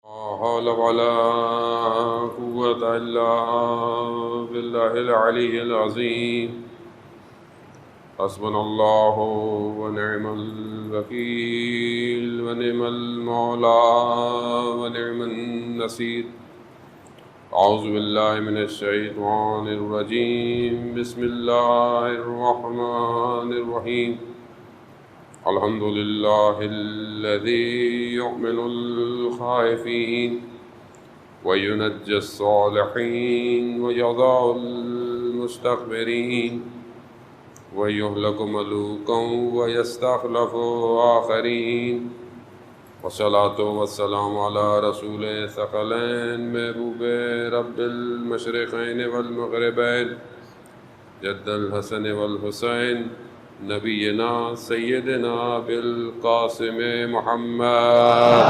لا حول ولا قوة إلا بالله العلي العظيم. حسبنا الله ونعم الوكيل ونعم المولى ونعم النصير. أعوذ بالله من الشيطان الرجيم. بسم الله الرحمن الرحيم. الحمد لله الذي يؤمن الخائفين وينجي الصالحين ويضع المستكبرين ويهلك ملوكا ويستخلف آخرين. والصلاة والسلام على رسول ثقلين محبوب رب المشرقين والمغربين جد الحسن والحسين نبینا سیدنا بالقاسم محمد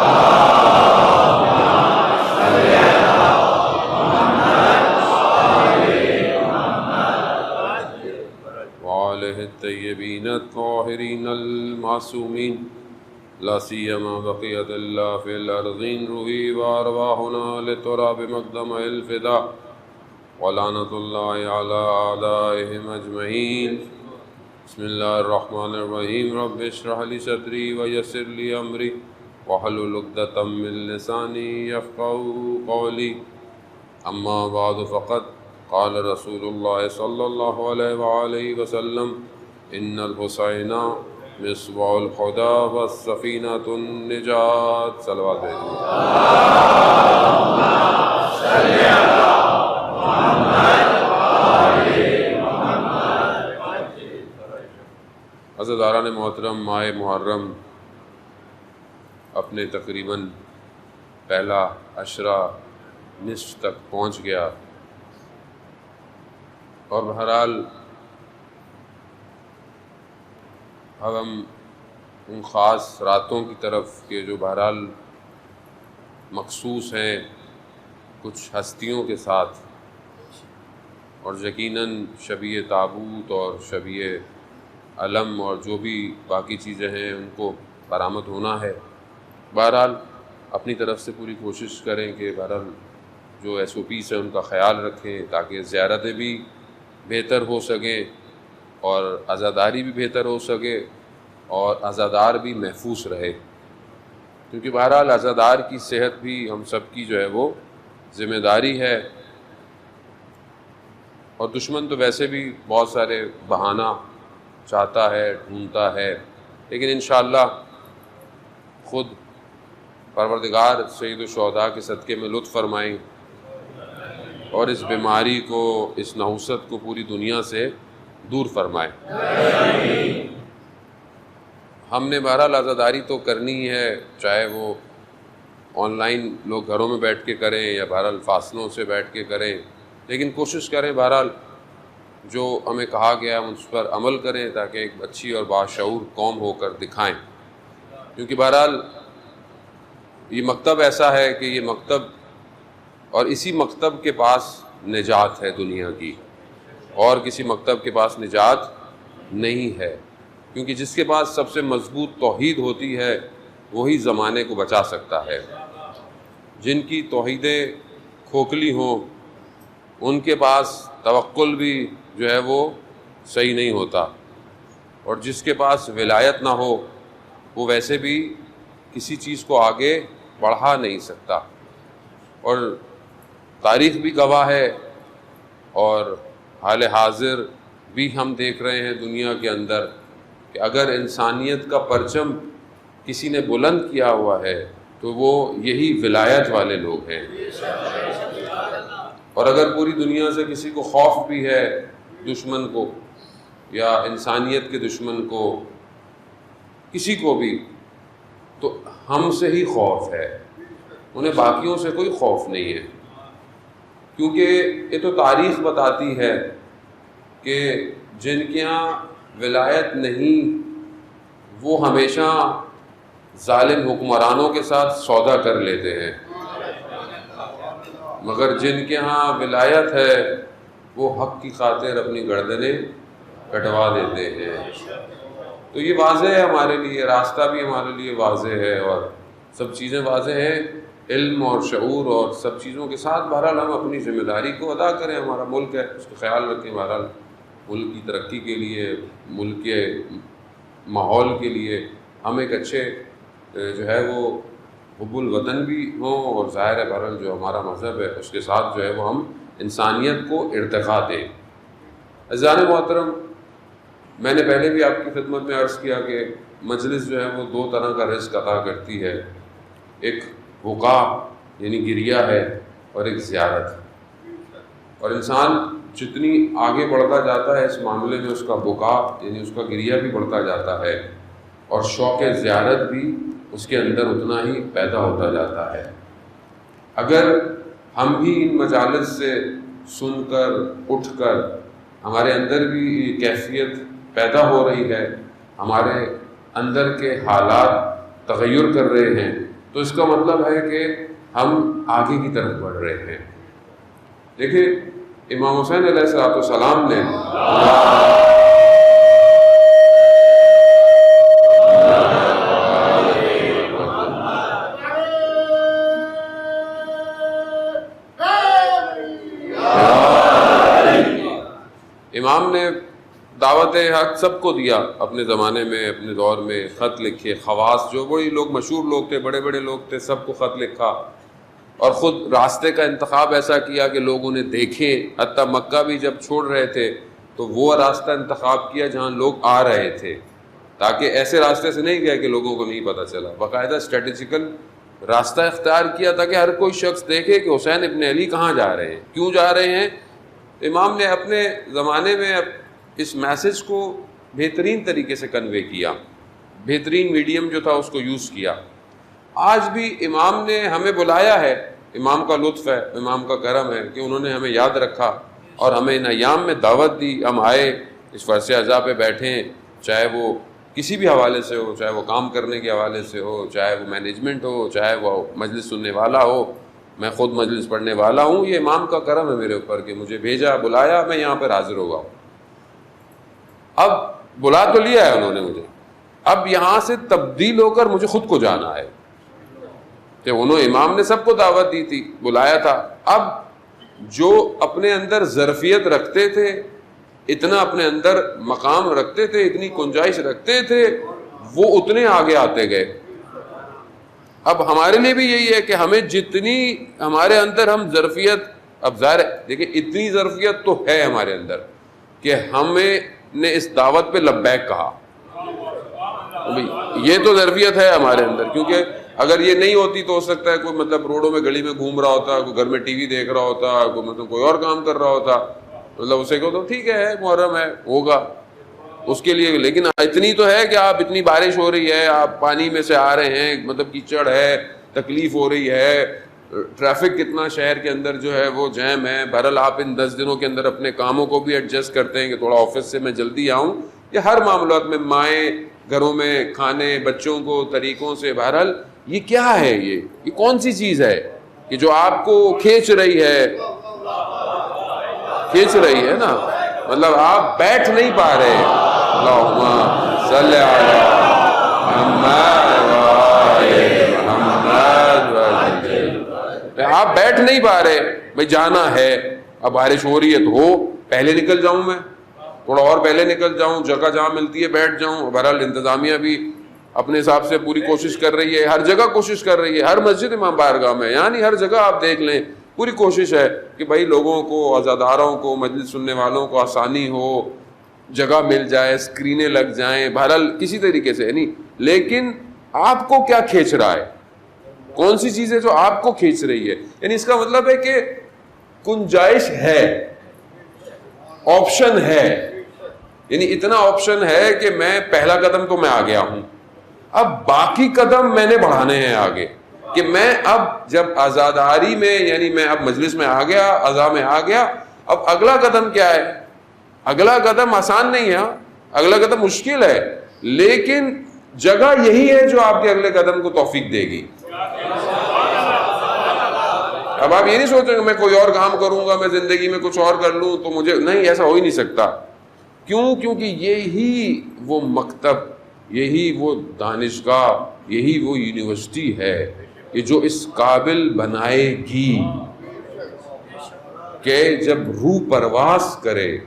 وآلہ الطیبین الطاہرین المعصومین لا سیما بقیت اللہ فی الارضین روحی وارواحنا لتراب مقدم الفدا ولعنت اللہ علی اعدائهم اجمعین. بسم اللہ الرحمن الرحیم. رب اشرح لی صدری ویسر لی امری واحلل عقدۃ من لسانی یفقہوا قولی. اما بعد فقد قال رسول اللہ صلی اللہ علیہ وآلہ وسلم ان الحسین مصباح الہدی والسفینۃ النجات. صلوات عزیزان محترم، ماہ محرم اپنے تقریباً پہلا عشرہ نصف تک پہنچ گیا، اور بہرحال اب ہم ان خاص راتوں کی طرف کہ جو بہرحال مخصوص ہیں کچھ ہستیوں کے ساتھ، اور یقیناً شبیہ تابوت اور شبیہ علم اور جو بھی باقی چیزیں ہیں ان کو برآمد ہونا ہے. بہرحال اپنی طرف سے پوری کوشش کریں کہ بہرحال جو ایس او پیز ہیں ان کا خیال رکھیں تاکہ زیارتیں بھی بہتر ہو سکیں اور عزاداری بھی بہتر ہو سکے اور عزادار بھی محفوظ رہے، کیونکہ بہرحال عزادار کی صحت بھی ہم سب کی جو ہے وہ ذمہ داری ہے. اور دشمن تو ویسے بھی بہت سارے بہانہ چاہتا ہے، ڈھونڈتا ہے، لیکن انشاءاللہ خود پروردگار سید الشہداء کے صدقے میں لطف فرمائیں اور اس بیماری کو، اس نحوست کو پوری دنیا سے دور فرمائیں. ہم نے بہرحال عزاداری تو کرنی ہے، چاہے وہ آن لائن لوگ گھروں میں بیٹھ کے کریں یا بہرحال فاصلوں سے بیٹھ کے کریں، لیکن کوشش کریں بہرحال جو ہمیں کہا گیا ہم اس پر عمل کریں تاکہ ایک اچھی اور باشعور قوم ہو کر دکھائیں. کیونکہ بہرحال یہ مکتب ایسا ہے کہ یہ مکتب اور اسی مکتب کے پاس نجات ہے دنیا کی، اور کسی مکتب کے پاس نجات نہیں ہے، کیونکہ جس کے پاس سب سے مضبوط توحید ہوتی ہے وہی زمانے کو بچا سکتا ہے. جن کی توحیدیں کھوکھلی ہوں ان کے پاس توکل بھی جو ہے وہ صحیح نہیں ہوتا، اور جس کے پاس ولایت نہ ہو وہ ویسے بھی کسی چیز کو آگے بڑھا نہیں سکتا. اور تاریخ بھی گواہ ہے اور حال حاضر بھی ہم دیکھ رہے ہیں دنیا کے اندر کہ اگر انسانیت کا پرچم کسی نے بلند کیا ہوا ہے تو وہ یہی ولایت والے لوگ ہیں. اور اگر پوری دنیا سے کسی کو خوف بھی ہے، دشمن کو یا انسانیت کے دشمن کو، کسی کو بھی، تو ہم سے ہی خوف ہے، انہیں باقیوں سے کوئی خوف نہیں ہے. کیونکہ یہ تو تاریخ بتاتی ہے کہ جن کے یہاں ولایت نہیں وہ ہمیشہ ظالم حکمرانوں کے ساتھ سودا کر لیتے ہیں، مگر جن کے ہاں ولایت ہے وہ حق کی خاطر اپنی گردنیں کٹوا دیتے ہیں. تو یہ واضح ہے ہمارے لیے، راستہ بھی ہمارے لیے واضح ہے اور سب چیزیں واضح ہیں علم اور شعور اور سب چیزوں کے ساتھ بہرحال ہم اپنی ذمہ داری کو ادا کریں. ہمارا ملک ہے، اس کا خیال رکھیں. بہرحال ملک کی ترقی کے لیے، ملک کے ماحول کے لیے ہم ایک اچھے جو ہے وہ حب الوطن بھی ہوں، اور ظاہر ہے بہرحال جو ہمارا مذہب ہے اس کے ساتھ جو ہے وہ ہم انسانیت کو ارتقا دیں. عزیزان محترم، میں نے پہلے بھی آپ کی خدمت میں عرض کیا کہ مجلس جو ہے وہ دو طرح کا رزق عطا کرتی ہے. ایک وقاع یعنی گریہ ہے، اور ایک زیارت. اور انسان جتنی آگے بڑھتا جاتا ہے اس معاملے میں، اس کا وقاع یعنی اس کا گریہ بھی بڑھتا جاتا ہے، اور شوق زیارت بھی اس کے اندر اتنا ہی پیدا ہوتا جاتا ہے. اگر ہم بھی ان مجالس سے سن کر اٹھ کر ہمارے اندر بھی یہ کیفیت پیدا ہو رہی ہے، ہمارے اندر کے حالات تغیر کر رہے ہیں، تو اس کا مطلب ہے کہ ہم آگے کی طرف بڑھ رہے ہیں. دیکھیں امام حسین علیہ السلام نے امام نے دعوت حق سب کو دیا. اپنے زمانے میں، اپنے دور میں خط لکھے. خواص جو بڑی لوگ، مشہور لوگ تھے، بڑے بڑے لوگ تھے، سب کو خط لکھا، اور خود راستے کا انتخاب ایسا کیا کہ لوگ انہیں دیکھیں. حتیٰ مکہ بھی جب چھوڑ رہے تھے تو وہ راستہ انتخاب کیا جہاں لوگ آ رہے تھے، تاکہ ایسے راستے سے نہیں گیا کہ لوگوں کو نہیں پتہ چلا. باقاعدہ اسٹریٹجیکل راستہ اختیار کیا تاکہ ہر کوئی شخص دیکھے کہ حسین ابن علی کہاں جا رہے ہیں، کیوں جا رہے ہیں. امام نے اپنے زمانے میں اس میسج کو بہترین طریقے سے کنوے کیا، بہترین میڈیم جو تھا اس کو یوز کیا. آج بھی امام نے ہمیں بلایا ہے. امام کا لطف ہے، امام کا کرم ہے کہ انہوں نے ہمیں یاد رکھا اور ہمیں ان ایام میں دعوت دی. ہم آئے، اس فرش اعضاء پہ بیٹھیں، چاہے وہ کسی بھی حوالے سے ہو، چاہے وہ کام کرنے کے حوالے سے ہو، چاہے وہ مینجمنٹ ہو، چاہے وہ مجلس سننے والا ہو. میں خود مجلس پڑھنے والا ہوں. یہ امام کا کرم ہے میرے اوپر کہ مجھے بھیجا، بلایا، میں یہاں پر حاضر ہوا ہوں. اب بلا تو لیا ہے انہوں نے مجھے، اب یہاں سے تبدیل ہو کر مجھے خود کو جانا ہے. کہ امام نے سب کو دعوت دی تھی، بلایا تھا. اب جو اپنے اندر ظرفیت رکھتے تھے، اتنا اپنے اندر مقام رکھتے تھے، اتنی گنجائش رکھتے تھے، وہ اتنے آگے آتے گئے. اب ہمارے لیے بھی یہی ہے کہ ہمیں جتنی ہمارے اندر ہم ظرفیت، اب ظاہر ہے دیکھیں اتنی ظرفیت تو ہے ہمارے اندر کہ ہمیں نے اس دعوت پہ لبیک کہا. یہ تو ظرفیت ہے ہمارے اندر، کیونکہ اگر یہ نہیں ہوتی تو ہو سکتا ہے کوئی مطلب روڈوں میں گلی میں گھوم رہا ہوتا، کوئی گھر میں ٹی وی دیکھ رہا ہوتا، کوئی مطلب کوئی اور کام کر رہا ہوتا، مطلب اسے کہو تو ٹھیک ہے محرم ہے، ہوگا اس کے لیے. لیکن اتنی تو ہے کہ آپ اتنی بارش ہو رہی ہے، آپ پانی میں سے آ رہے ہیں، مطلب کیچڑ ہے، تکلیف ہو رہی ہے، ٹریفک کتنا شہر کے اندر جو ہے وہ جیم ہے. بہرحال آپ ان 10 دنوں کے اندر اپنے کاموں کو بھی ایڈجسٹ کرتے ہیں کہ تھوڑا آفس سے میں جلدی آؤں. یہ ہر معاملات میں، مائیں گھروں میں کھانے، بچوں کو طریقوں سے. بہرحال یہ کیا ہے، یہ کون سی چیز ہے کہ جو آپ کو کھینچ رہی ہے نا. مطلب آپ بیٹھ نہیں پا رہے. اللہم صلی علی محمد آپ بیٹھ نہیں پا رہے. بھائی جانا ہے، اب بارش ہو رہی ہے تو ہو، پہلے نکل جاؤں، میں تھوڑا اور پہلے نکل جاؤں، جگہ جہاں ملتی ہے بیٹھ جاؤں. بہرحال انتظامیہ بھی اپنے حساب سے پوری کوشش کر رہی ہے، ہر جگہ کوشش کر رہی ہے، ہر مسجد امام بارگاہ میں، یعنی ہر جگہ آپ دیکھ لیں پوری کوشش ہے کہ بھائی لوگوں کو، عزاداروں کو، مجلس سننے والوں کو آسانی ہو، جگہ مل جائے، اسکرینیں لگ جائیں، بہرحال کسی طریقے سے. نہیں، لیکن آپ کو کیا کھینچ رہا ہے، کون سی چیز ہے جو آپ کو کھینچ رہی ہے. یعنی اس کا مطلب ہے کہ گنجائش ہے، آپشن ہے. یعنی اتنا آپشن ہے کہ میں پہلا قدم تو میں آ گیا ہوں، اب باقی قدم میں نے بڑھانے ہیں آگے. کہ میں اب جب آزاداری میں، یعنی میں اب مجلس میں آ گیا، عزا میں آ گیا، اب اگلا قدم کیا ہے. اگلا قدم آسان نہیں ہے، اگلا قدم مشکل ہے، لیکن جگہ یہی ہے جو آپ کے اگلے قدم کو توفیق دے گی. اب آپ یہ نہیں سوچیں کہ میں کوئی اور کام کروں گا، میں زندگی میں کچھ اور کر لوں تو مجھے نہیں، ایسا ہو ہی نہیں سکتا. کیوں؟ کیونکہ یہی وہ مکتب، یہی وہ دانشگاہ، یہی وہ یونیورسٹی ہے کہ جو اس قابل بنائے گی کہ جب روح پرواز کرے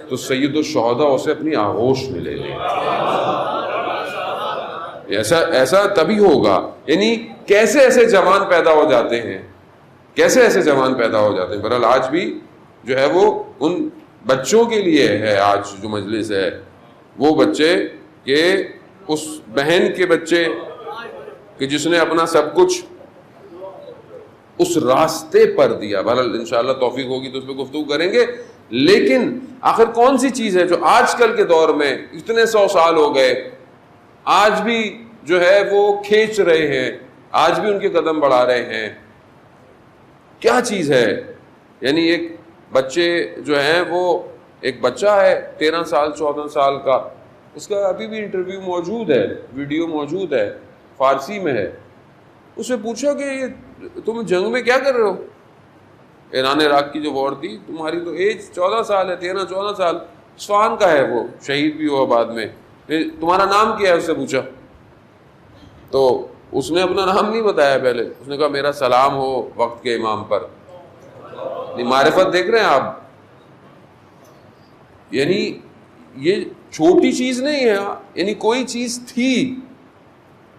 تو سید الشہداء اسے اپنی آغوش میں لے لے. ایسا تبھی ہوگا. یعنی کیسے ایسے جوان پیدا ہو جاتے ہیں, کیسے ایسے جوان پیدا ہو جاتے ہیں. بہرحال آج بھی جو ہے وہ ان بچوں کے لیے ہے, آج جو مجلس ہے وہ بچے کہ اس بہن کے بچے کہ جس نے اپنا سب کچھ اس راستے پر دیا. بہرحال انشاءاللہ توفیق ہوگی تو اس پہ گفتگو کریں گے. لیکن آخر کون سی چیز ہے جو آج کل کے دور میں اتنے 100 سال ہو گئے آج بھی جو ہے وہ کھینچ رہے ہیں, آج بھی ان کے قدم بڑھا رہے ہیں؟ کیا چیز ہے؟ یعنی ایک بچے جو ہیں وہ ایک بچہ ہے 13 سال 14 سال کا, اس کا ابھی بھی انٹرویو موجود ہے, ویڈیو موجود ہے, فارسی میں ہے. اسے پوچھا کہ تم جنگ میں کیا کر رہے ہو؟ ایران عراق کی جو وار تھی, تمہاری تو ایج 14 سال ہے, 13-14 سال, اصفہان کا ہے, وہ شہید بھی ہوا بعد میں, تمہارا نام کیا ہے اس سے پوچھا. تو اس نے اپنا نام نہیں بتایا پہلے, اس نے کہا میرا سلام ہو وقت کے امام پر. معرفت دیکھ رہے ہیں آپ؟ یعنی یہ چھوٹی چیز نہیں ہے, یعنی کوئی چیز تھی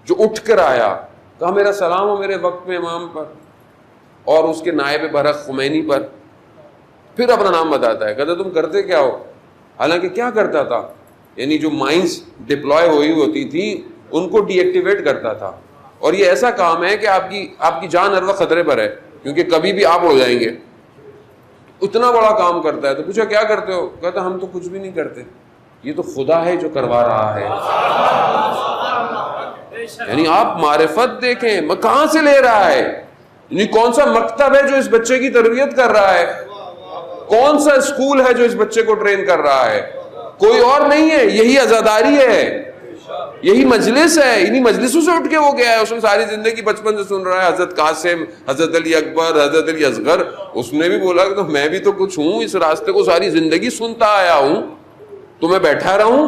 جو اٹھ کر آیا, کہا میرا سلام ہو میرے وقت میں امام پر اور اس کے نائب برق خمینی پر. پھر اپنا نام بتاتا ہے, کہتا تم کرتے کیا ہو؟ حالانکہ کیا کرتا تھا, یعنی جو مائنز ڈپلوائے ہوئی ہوتی تھی ان کو ڈی ایکٹیویٹ کرتا تھا. اور یہ ایسا کام ہے کہ آپ کی جان ہر وقت خطرے پر ہے, کیونکہ کبھی بھی آپ ہو جائیں گے. اتنا بڑا کام کرتا ہے. تو پوچھا کیا کرتے ہو؟ کہتا ہم تو کچھ بھی نہیں کرتے, یہ تو خدا ہے جو کروا رہا ہے. یعنی آپ معرفت دیکھیں کہاں سے لے رہا ہے, یعنی کون سا مکتب ہے جو اس بچے کی تربیت کر رہا ہے, کون سا اسکول ہے جو اس بچے کو ٹرین کر رہا ہے. کوئی اور نہیں ہے, یہی عزاداری ہے, یہی مجلس ہے. انہی مجلسوں سے اٹھ کے وہ گیا ہے. اس نے ساری زندگی بچپن سے سن رہا ہے حضرت قاسم, حضرت علی اکبر, حضرت علی اصغر. اس نے بھی بولا کہ تو میں بھی تو کچھ ہوں, اس راستے کو ساری زندگی سنتا آیا ہوں, تو میں بیٹھا رہوں؟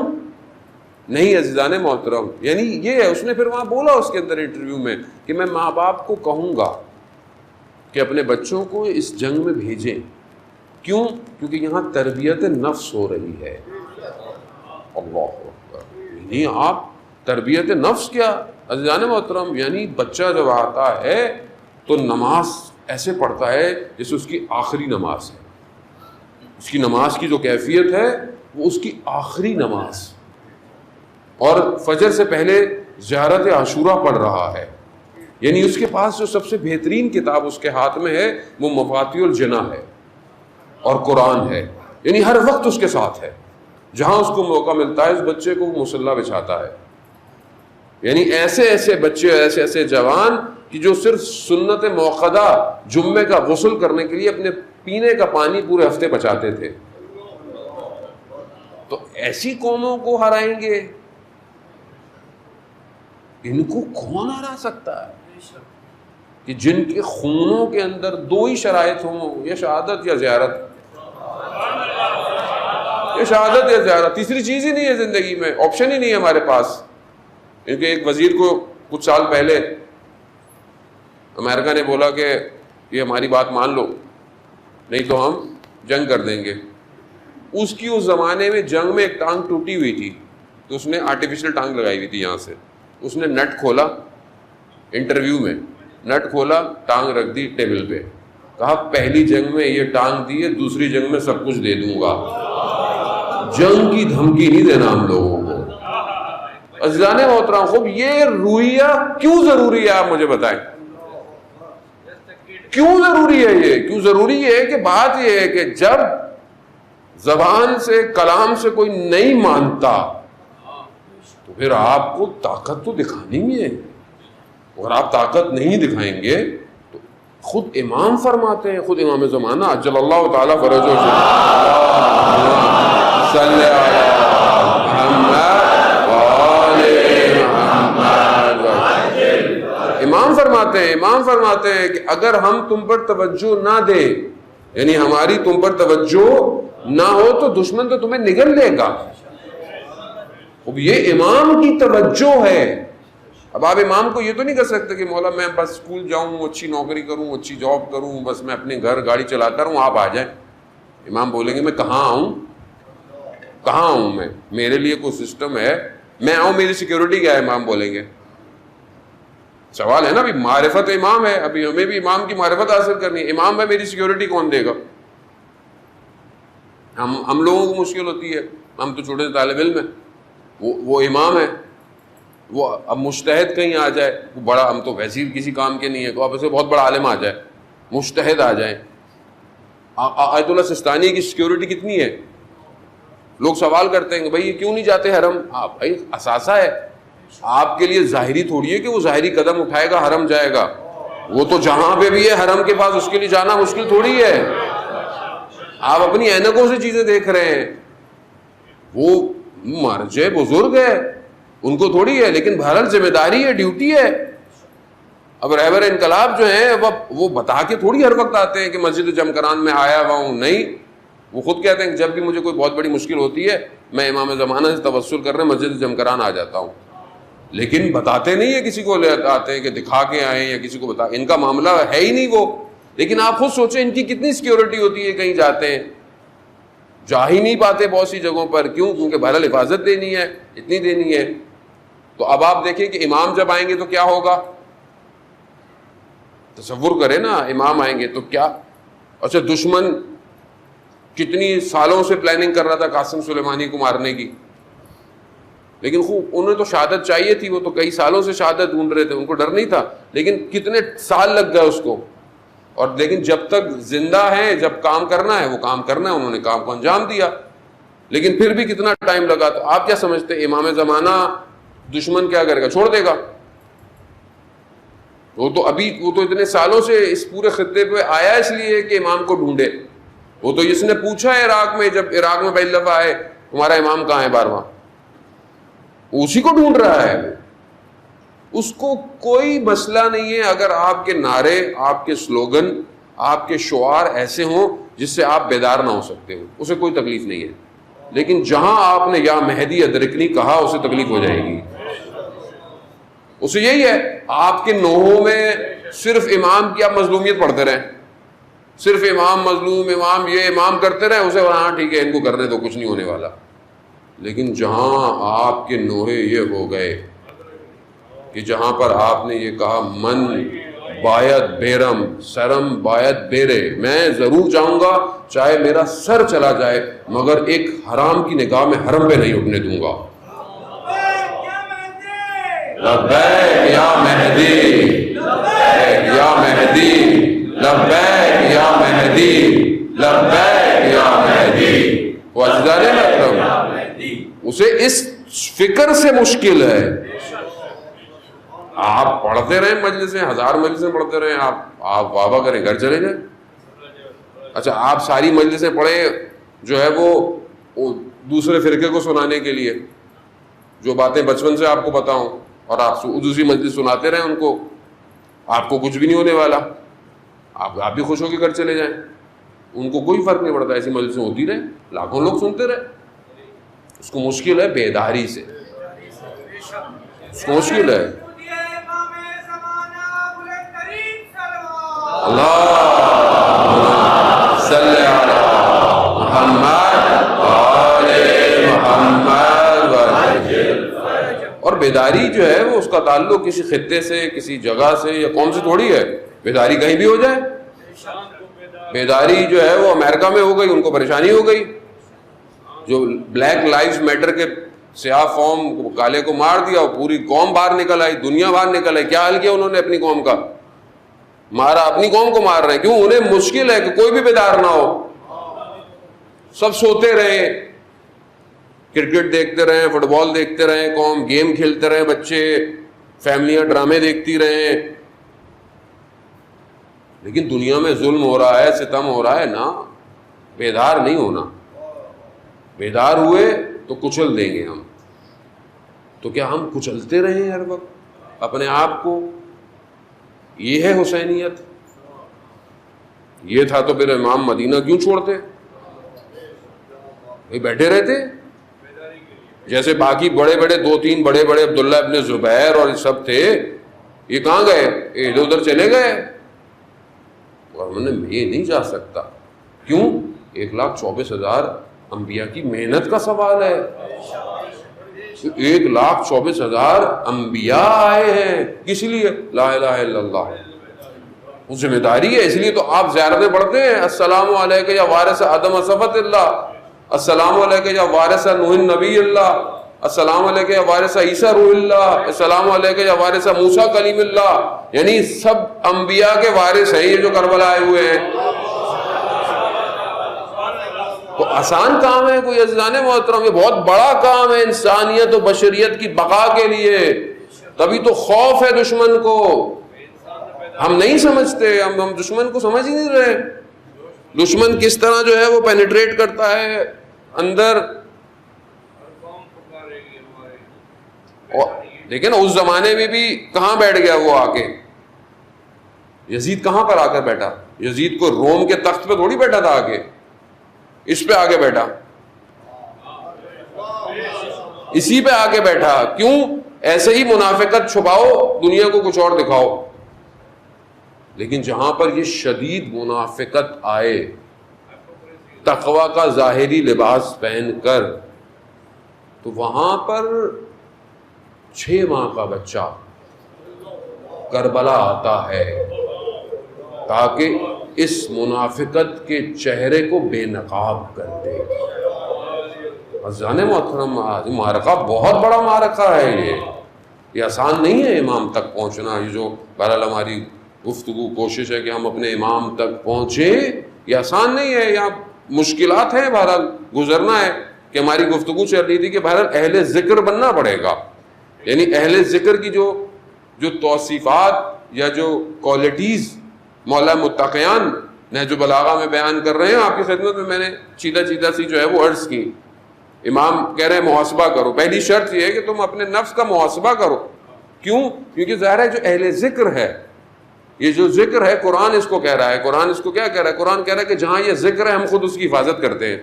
نہیں عزیزان محترم, یعنی یہ ہے. اس نے پھر وہاں بولا اس کے اندر انٹرویو میں کہ میں ماں باپ کو کہوں گا کہ اپنے بچوں کو اس جنگ میں بھیجیں. کیوں؟ کیونکہ یہاں تربیت نفس ہو رہی ہے. اللہ اکبر. یعنی آپ تربیت نفس کیا عزیزان محترم, یعنی بچہ جب آتا ہے تو نماز ایسے پڑھتا ہے جیسے اس کی آخری نماز ہے. اس کی نماز کی جو کیفیت ہے وہ اس کی آخری نماز. اور فجر سے پہلے زیارت عاشورہ پڑھ رہا ہے. یعنی اس کے پاس جو سب سے بہترین کتاب اس کے ہاتھ میں ہے وہ مفاتیح الجنہ ہے اور قرآن ہے. یعنی ہر وقت اس کے ساتھ ہے, جہاں اس کو موقع ملتا ہے اس بچے کو مصلی بچھاتا ہے. یعنی ایسے ایسے بچے, ایسے ایسے جوان کہ جو صرف سنت موقدہ جمعے کا غسل کرنے کے لیے اپنے پینے کا پانی پورے ہفتے بچاتے تھے. تو ایسی قوموں کو ہرائیں گے, ان کو کون ہرا سکتا ہے کہ جن کے خونوں کے اندر 2 ہی شرائط ہوں, یہ شہادت یا زیارت. یہ شہادت یا زیارت, تیسری چیز ہی نہیں ہے زندگی میں, آپشن ہی نہیں ہے ہمارے پاس. کیونکہ ایک وزیر کو کچھ سال پہلے امریکہ نے بولا کہ یہ ہماری بات مان لو نہیں تو ہم جنگ کر دیں گے. اس کی اس زمانے میں جنگ میں ایک ٹانگ ٹوٹی ہوئی تھی, تو اس نے آرٹیفیشل ٹانگ لگائی ہوئی تھی یہاں سے. اس نے نٹ کھولا, انٹرویو میں نٹ کھولا, ٹانگ رکھ دی ٹیبل پہ, کہا پہلی جنگ میں یہ ٹانگ دی ہے, دوسری جنگ میں سب کچھ دے دوں گا. جنگ کی دھمکی نہیں دینا ہم لوگوں کو. عزیزان محترم خوب یہ رویہ کیوں ضروری ہے, آپ مجھے بتائیں کیوں ضروری ہے یہ؟ کیوں ضروری ہے کہ بات یہ ہے کہ جب زبان سے کلام سے کوئی نہیں مانتا تو پھر آپ کو طاقت تو دکھانی ہی ہے. اگر آپ طاقت نہیں دکھائیں گے تو خود امام فرماتے ہیں, خود امام زمانہ عجل اللہ تعالیٰ فرجہ صلی امام فرماتے ہیں کہ اگر ہم تم پر توجہ نہ دیں, یعنی ہماری تم پر توجہ نہ ہو تو دشمن تو تمہیں نگل لے گا. اب یہ امام کی توجہ ہے, اب آپ امام کو یہ تو نہیں کر سکتے کہ مولا میں بس اسکول جاؤں، اچھی نوکری کروں، اچھی جاب کروں، بس میں اپنے گھر گاڑی چلاتا رہوں، آپ آ جائیں۔ امام بولیں گے میں کہاں آؤں، کہاں آؤں میں، میرے لیے کوئی سسٹم ہے، میں آؤں، میری سیکیورٹی کیا ہے؟ امام بولیں گے۔ سوال ہے نا، ابھی معرفت امام ہے، ابھی ہمیں بھی امام کی معرفت حاصل کرنی ہے۔ امام ہے، میری سیکیورٹی کون دے گا؟ ہم لوگوں کو مشکل ہوتی ہے، ہم تو چھوٹے سے طالب علم ہیں، وہ امام ہے، وہ اب مجتہد کہیں آ جائے، وہ بڑا، ہم تو ویسے ہی کسی کام کے نہیں ہے، تو آپ سے بہت بڑا عالم آ جائے، مجتہد آ جائیں، آیت اللہ سستانی کی سیکیورٹی کتنی ہے؟ لوگ سوال کرتے ہیں کہ بھائی یہ کیوں نہیں جاتے حرم؟ بھائی اثاثہ ہے، آپ کے لیے ظاہری تھوڑی ہے کہ وہ ظاہری قدم اٹھائے گا حرم جائے گا، وہ تو جہاں پہ بھی ہے حرم کے پاس، اس کے لیے جانا مشکل تھوڑی ہے۔ آپ اپنی اینکوں سے چیزیں دیکھ رہے ہیں، وہ مرجع بزرگ ہے، ان کو تھوڑی ہے، لیکن بہرحال ذمہ داری ہے، ڈیوٹی ہے۔ اب رہبر انقلاب جو ہیں وہ بتا کے تھوڑی ہر وقت آتے ہیں کہ مسجد جمکران میں آیا ہوا ہوں، نہیں، وہ خود کہتے ہیں کہ جب بھی مجھے کوئی بہت بڑی مشکل ہوتی ہے میں امام زمانہ سے توسل کر رہے مسجد جمکران آ جاتا ہوں، لیکن بتاتے نہیں ہے، کسی کو لے آتے ہیں کہ دکھا کے آئیں یا کسی کو بتا، ان کا معاملہ ہے ہی نہیں وہ۔ لیکن آپ خود سوچیں ان کی کتنی سیکیورٹی ہوتی ہے، کہیں جاتے ہیں جا ہی نہیں پاتے بہت سی جگہوں پر، کیوں؟ کیونکہ بہرحال حفاظت دینی ہے، اتنی دینی ہے۔ تو اب آپ دیکھیں کہ امام جب آئیں گے تو کیا ہوگا، تصور کریں نا، امام آئیں گے تو کیا۔ اچھا، دشمن کتنی سالوں سے پلاننگ کر رہا تھا قاسم سلیمانی کو مارنے کی، لیکن خوب انہیں تو شہادت چاہیے تھی، وہ تو کئی سالوں سے شہادت ڈھونڈ رہے تھے، ان کو ڈر نہیں تھا، لیکن کتنے سال لگ گئے اس کو، اور لیکن جب تک زندہ ہیں، جب کام کرنا ہے وہ کام کرنا ہے، انہوں نے کام کو انجام دیا، لیکن پھر بھی کتنا ٹائم لگا۔ تو آپ کیا سمجھتے امام زمانہ دشمن کیا کرے گا؟ چھوڑ دے گا؟ وہ تو اتنے سالوں سے اس پورے خطے پہ آیا اس لیے کہ امام کو ڈھونڈے۔ وہ تو اس نے پوچھا ہے عراق میں، جب عراق میں پہلی دفعہ آئے تمہارا امام کہاں ہے 12واں، اسی کو ڈھونڈ رہا ہے۔ اس کو کوئی مسئلہ نہیں ہے اگر آپ کے نعرے، آپ کے سلوگن، آپ کے شعار ایسے ہوں جس سے آپ بیدار نہ ہو سکتے ہو، اسے کوئی تکلیف نہیں ہے، لیکن جہاں آپ نے یا مہدی ادرکنی کہا اسے تکلیف ہو جائے گی۔ اسے یہی ہے، آپ کے نوحوں میں صرف امام کی آپ مظلومیت پڑھتے رہیں، صرف امام مظلوم، امام یہ، امام کرتے رہیں اسے، ہاں ٹھیک ہے ان کو کرنے تو کچھ نہیں ہونے والا۔ لیکن جہاں آپ کے نوحے یہ ہو گئے کہ جہاں پر آپ نے یہ کہا من باید بیرم سرم باید بیرے، میں ضرور جاؤں گا چاہے میرا سر چلا جائے، مگر ایک حرام کی نگاہ میں حرم پہ نہیں اٹھنے دوں گا۔ لبیک یا مہدی، لبیک یا مہدی، لبیک یا مہدی، لبیک یا مہدی۔ وہ اجدار اکرم اسے اس فکر سے مشکل ہے۔ آپ پڑھتے رہیں مجلسیں، 1000 مجلسیں پڑھتے رہیں، آپ واہ واہ کریں، گھر چلے جائیں۔ اچھا، آپ ساری مجلسیں پڑھیں جو ہے وہ دوسرے فرقے کو سنانے کے لیے، جو باتیں بچپن سے آپ کو پتا ہوں، اور آپ دوسری مجلس سناتے رہیں ان کو، آپ کو کچھ بھی نہیں ہونے والا، آپ بھی خوش ہو کے گھر چلے جائیں، ان کو کوئی فرق نہیں پڑتا، ایسی مجلسیں ہوتی رہیں، لاکھوں لوگ سنتے رہے۔ اس کو مشکل ہے بیداری سے، اس کو مشکل ہے۔ اللہم صلی علی محمد وآل محمد اور بیداری جو ہے وہ اس کا تعلق کسی خطے سے، کسی جگہ سے یا قوم سے تھوڑی ہے، بیداری کہیں بھی ہو جائے۔ بیداری جو ہے وہ امریکہ میں ہو گئی، ان کو پریشانی ہو گئی، جو بلیک لائیوز میٹر کے سیاہ فارم کالے کو مار دیا، اور پوری قوم باہر نکل آئی، دنیا باہر نکل آئی۔ کیا حال کیا انہوں نے اپنی قوم کا؟ مارا، اپنی قوم کو مار رہے ہیں، کیوں؟ انہیں مشکل ہے کہ کوئی بھی بیدار نہ ہو، سب سوتے رہیں، کرکٹ دیکھتے رہیں، فٹ بال دیکھتے رہیں، قوم گیم کھیلتے رہیں، بچے فیملیاں ڈرامے دیکھتی رہیں، لیکن دنیا میں ظلم ہو رہا ہے، ستم ہو رہا ہے نا، بیدار نہیں ہونا۔ بیدار ہوئے تو کچل دیں گے ہم، تو کیا ہم کچلتے رہیں ہر وقت اپنے آپ کو؟ یہ ہے حسینیت؟ یہ تھا تو پھر امام مدینہ کیوں چھوڑتے؟ بیٹھے رہتے، جیسے باقی بڑے بڑے 2-3 بڑے بڑے عبداللہ ابن زبیر اور سب تھے، یہ کہاں گئے؟ ادھر ادھر چلے گئے، اور میں نہیں جا سکتا. کیوں؟ 1,24,000 انبیاء کی محنت کا سوال ہے. 1,24,000 انبیاء آئے ہیں، کس لیے؟ لا الہ الا اللہ. وہ ذمہ داری ہے، اس لیے تو آپ زیارتیں پڑھتے ہیں. السلام علیکہ یا وارث آدم صفوت اللہ، السلام علیکہ یا وارث نوح نبی اللہ، السلام علیکہ یا وارث عیسیٰ روح اللہ، السلام علیکہ یا وارث موسیٰ کلیم اللہ. یعنی سب انبیاء کے وارث ہیں یہ جو کربلا آئے ہوئے ہیں. تو آسان کام ہے کوئی عزیزان محترم؟ یہ بہت بڑا کام ہے انسانیت و بشریت کی بقا کے لیے. تبھی تو خوف ہے دشمن کو. ہم نہیں سمجھتے، ہم دشمن کو سمجھ ہی نہیں رہے. دشمن کس طرح جو ہے وہ پینیٹریٹ کرتا ہے اندر. دیکھیں نا اس زمانے میں بھی کہاں بیٹھ گیا وہ آ کے؟ یزید کہاں پر آ کر بیٹھا؟ یزید کو روم کے تخت پہ تھوڑی بیٹھا تھا آ کے، اس پہ آگے بیٹھا، اسی پہ آگے بیٹھا. کیوں؟ ایسے ہی منافقت چھپاؤ، دنیا کو کچھ اور دکھاؤ. لیکن جہاں پر یہ شدید منافقت آئے، تقوی کا ظاہری لباس پہن کر، تو وہاں پر 6 ماہ کا بچہ کربلا آتا ہے تاکہ اس منافقت کے چہرے کو بے نقاب کر دے. عزیزان محترم، معرکہ بہت بڑا معرکہ ہے. یہ آسان نہیں ہے امام تک پہنچنا. یہ جو بہرحال ہماری گفتگو کوشش ہے کہ ہم اپنے امام تک پہنچیں، یہ آسان نہیں ہے. یہاں مشکلات ہیں، بہرحال گزرنا ہے. کہ ہماری گفتگو چل رہی تھی کہ بہرحال اہل ذکر بننا پڑے گا. یعنی اہل ذکر کی جو توصیفات یا جو کوالٹیز مولا متقیان نہج البلاغہ میں بیان کر رہے ہیں، آپ کی خدمت میں نے چیدہ سی جو ہے وہ عرض کی. امام کہہ رہے ہیں محاسبہ کرو. پہلی شرط یہ ہے کہ تم اپنے نفس کا محاسبہ کرو. کیوں؟ کیونکہ ظاہر ہے جو اہل ذکر ہے، یہ جو ذکر ہے قرآن اس کو کہہ رہا ہے. قرآن اس کو کیا کہہ رہا ہے؟ قرآن کہہ رہا ہے کہ جہاں یہ ذکر ہے ہم خود اس کی حفاظت کرتے ہیں.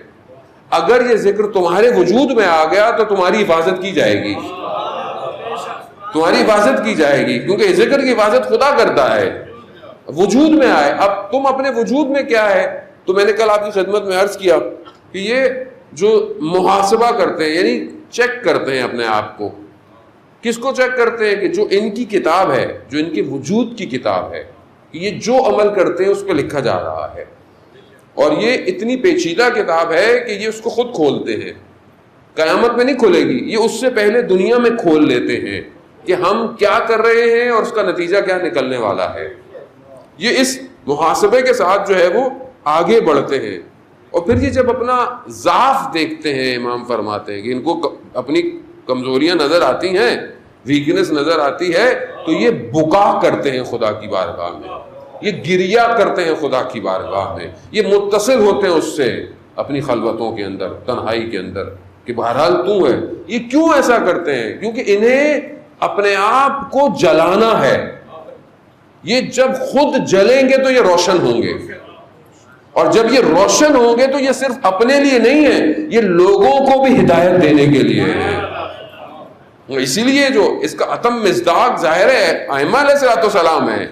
اگر یہ ذکر تمہارے وجود میں آ گیا تو تمہاری حفاظت کی جائے گی، تمہاری حفاظت کی جائے گی، کیونکہ ذکر کی حفاظت خدا کرتا ہے. وجود میں آئے. اب تم اپنے وجود میں کیا ہے؟ تو میں نے کل آپ کی خدمت میں عرض کیا کہ یہ جو محاسبہ کرتے ہیں، یعنی چیک کرتے ہیں اپنے آپ کو. کس کو چیک کرتے ہیں؟ کہ جو ان کی کتاب ہے، جو ان کے وجود کی کتاب ہے، یہ جو عمل کرتے ہیں اس پہ لکھا جا رہا ہے. اور یہ اتنی پیچیدہ کتاب ہے کہ یہ اس کو خود کھولتے ہیں. قیامت میں نہیں کھلے گی، یہ اس سے پہلے دنیا میں کھول لیتے ہیں کہ ہم کیا کر رہے ہیں اور اس کا نتیجہ کیا نکلنے والا ہے. یہ اس محاسبے کے ساتھ جو ہے وہ آگے بڑھتے ہیں. اور پھر یہ جب اپنا ضعف دیکھتے ہیں، امام فرماتے ہیں کہ ان کو اپنی کمزوریاں نظر آتی ہیں، ویکنس نظر آتی ہے، تو یہ بکا کرتے ہیں خدا کی بارگاہ میں، یہ گریا کرتے ہیں خدا کی بارگاہ میں، یہ متصل ہوتے ہیں اس سے اپنی خلوتوں کے اندر، تنہائی کے اندر، کہ بہرحال تو ہے. یہ کیوں ایسا کرتے ہیں؟ کیونکہ انہیں اپنے آپ کو جلانا ہے. یہ جب خود جلیں گے تو یہ روشن ہوں گے، اور جب یہ روشن ہوں گے تو یہ صرف اپنے لیے نہیں ہے، یہ لوگوں کو بھی ہدایت دینے کے لیے ہے. اسی لیے جو اس کا اتم مصداق ظاہر ہے ائمہ علیہ السلام ہے.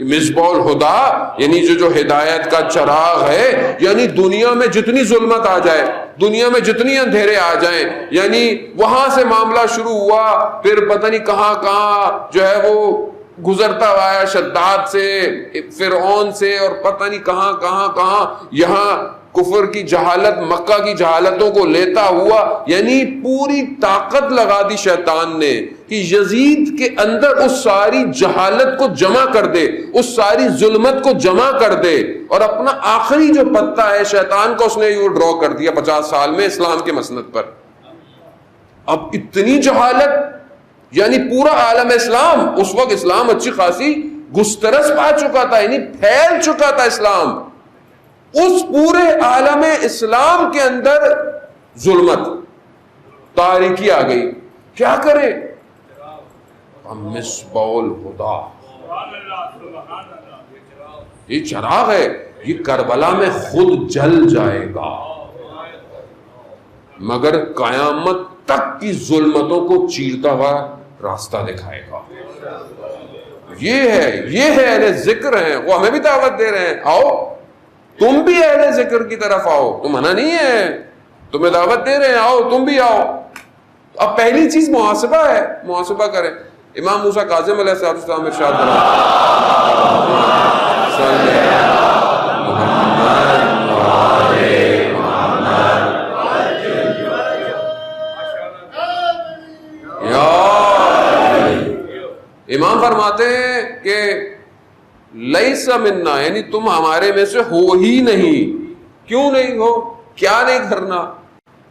مصباح الہدیٰ یعنی جو ہدایت کا چراغ ہے، یعنی دنیا میں جتنی ظلمت آ جائے، دنیا میں جتنی اندھیرے آ جائیں، یعنی وہاں سے معاملہ شروع ہوا، پھر پتہ نہیں کہاں کہاں جو ہے وہ گزرتا ہوا ہے، شداد سے، فرعون سے، اور پتہ نہیں کہاں کہاں کہاں، یہاں کفر کی جہالت، مکہ کی جہالتوں کو لیتا ہوا. یعنی پوری طاقت لگا دی شیطان نے کہ یزید کے اندر اس ساری جہالت کو جمع کر دے، اس ساری ظلمت کو جمع کر دے، اور اپنا آخری جو پتہ ہے شیطان کو اس نے یوں ڈرا کر دیا 50 سال میں اسلام کے مسند پر. اب اتنی جہالت، یعنی پورا عالم اسلام، اس وقت اسلام اچھی خاصی گسترس پا چکا تھا، یعنی پھیل چکا تھا اسلام. اس پورے عالم اسلام کے اندر ظلمت، تاریکی آ گئی. کیا کرے؟ مصباح الہدیٰ، یہ چراغ ہے، یہ کربلا میں خود جل جائے گا، مگر قیامت تک کی ظلمتوں کو چیرتا ہوا راستہ دکھائے گا. یہ ہے اہل ذکر ہیں, وہ ہمیں بھی دعوت دے رہے ہیں, آؤ تم بھی اہل ذکر کی طرف آؤ, تم منع نہیں ہے, تمہیں دعوت دے رہے ہیں, آؤ تم بھی آؤ. اب پہلی چیز محاسبہ ہے, محاسبہ کریں. امام موسیٰ کاظم علیہ السلام ارشاد امام فرماتے ہیں کہ لیس منا, یعنی تم ہمارے میں سے ہو ہی نہیں. کیوں نہیں ہو, کیا نہیں کرنا؟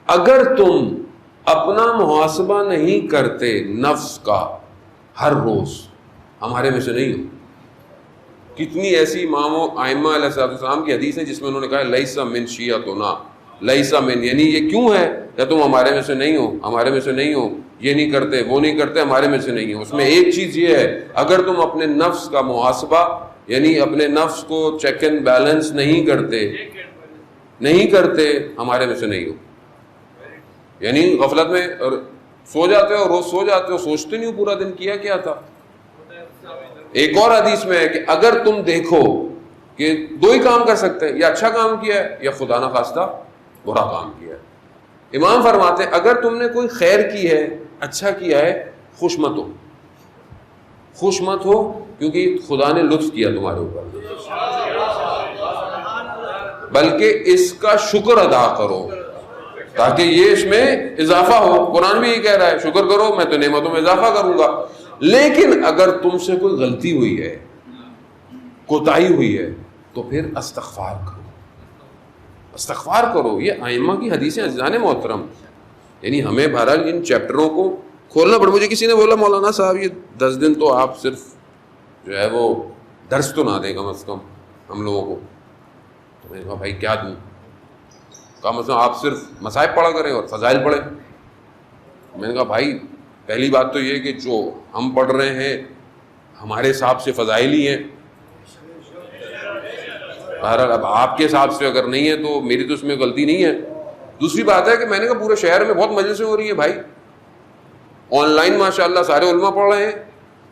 اگر تم اپنا محاسبہ نہیں کرتے نفس کا ہر روز, ہمارے میں سے نہیں ہو. کتنی ایسی اماموں ائمہ علیہ السلام کی حدیث ہے جس میں انہوں نے کہا لیس من شیعتنا, لیس من, یعنی یہ کیوں ہے یا تم ہمارے میں سے نہیں ہو, ہمارے میں سے نہیں ہو, یہ نہیں کرتے, وہ نہیں کرتے, ہمارے میں سے نہیں ہو. اس میں ایک چیز یہ ہے, اگر تم اپنے نفس کا محاسبہ یعنی اپنے نفس کو چیک اینڈ بیلنس نہیں کرتے, ہمارے میں سے نہیں ہو. یعنی غفلت میں سو جاتے ہو, روز سو جاتے ہو, سوچتے نہیں ہو پورا دن کیا تھا. ایک اور حدیث میں ہے کہ اگر تم دیکھو کہ دو ہی کام کر سکتے ہیں, یا اچھا کام کیا ہے یا خدا نخواستہ برا کام کیا ہے. امام فرماتے ہیں اگر تم نے کوئی خیر کی ہے, اچھا کیا ہے, خوش مت ہو, کیونکہ خدا نے لطف کیا تمہارے اوپر, بلکہ اس کا شکر ادا کرو تاکہ یہ اس میں اضافہ ہو. قرآن بھی یہ کہہ رہا ہے شکر کرو میں تو نعمتوں میں اضافہ کروں گا. لیکن اگر تم سے کوئی غلطی ہوئی ہے, کوتاہی ہوئی ہے, تو پھر استغفار کرو. یہ ائمہ کی حدیثیں عزیزان محترم. یعنی ہمیں بہرحال ان چیپٹروں کو کھولنا پڑے. مجھے کسی نے بولا مولانا صاحب یہ 10 دن تو آپ صرف جو ہے وہ درس تو نہ دیں کم از کم ہم لوگوں کو. تو میں نے کہا بھائی کیا دوں؟ کم از کم آپ صرف مصائب پڑھا کریں اور فضائل پڑھیں. میں نے کہا بھائی پہلی بات تو یہ کہ جو ہم پڑھ رہے ہیں ہمارے حساب سے فضائل ہی ہیں. بہرحال اب آپ کے حساب سے اگر نہیں ہے تو میری تو اس میں غلطی نہیں ہے. دوسری بات ہے کہ میں نے کہا پورے شہر میں بہت مجلسیں ہو رہی ہیں بھائی, آن لائن ماشاءاللہ سارے علماء پڑھ رہے ہیں.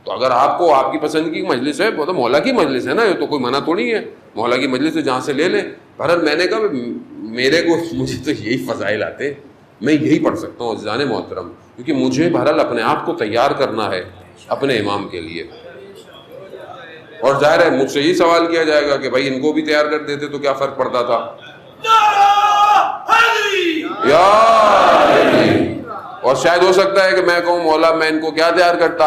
تو اگر آپ کو آپ کی پسند کی مجلس ہے, وہ تو مولا کی مجلس ہے نا, یہ تو کوئی منع تھوڑی ہے, مولا کی مجلس ہے جہاں سے لے لیں. بہرحال میں نے کہا مجھے تو یہی فضائل آتے, میں یہی پڑھ سکتا ہوں عزیزان محترم, کیونکہ مجھے بہرحال اپنے آپ کو تیار کرنا ہے اپنے امام کے لیے. اور ظاہر ہے مجھ سے یہی سوال کیا جائے گا کہ بھائی ان کو بھی تیار کر دیتے تو کیا فرق پڑتا تھا. اور شاید ہو سکتا ہے کہ میں کہوں مولا میں ان کو کیا تیار کرتا,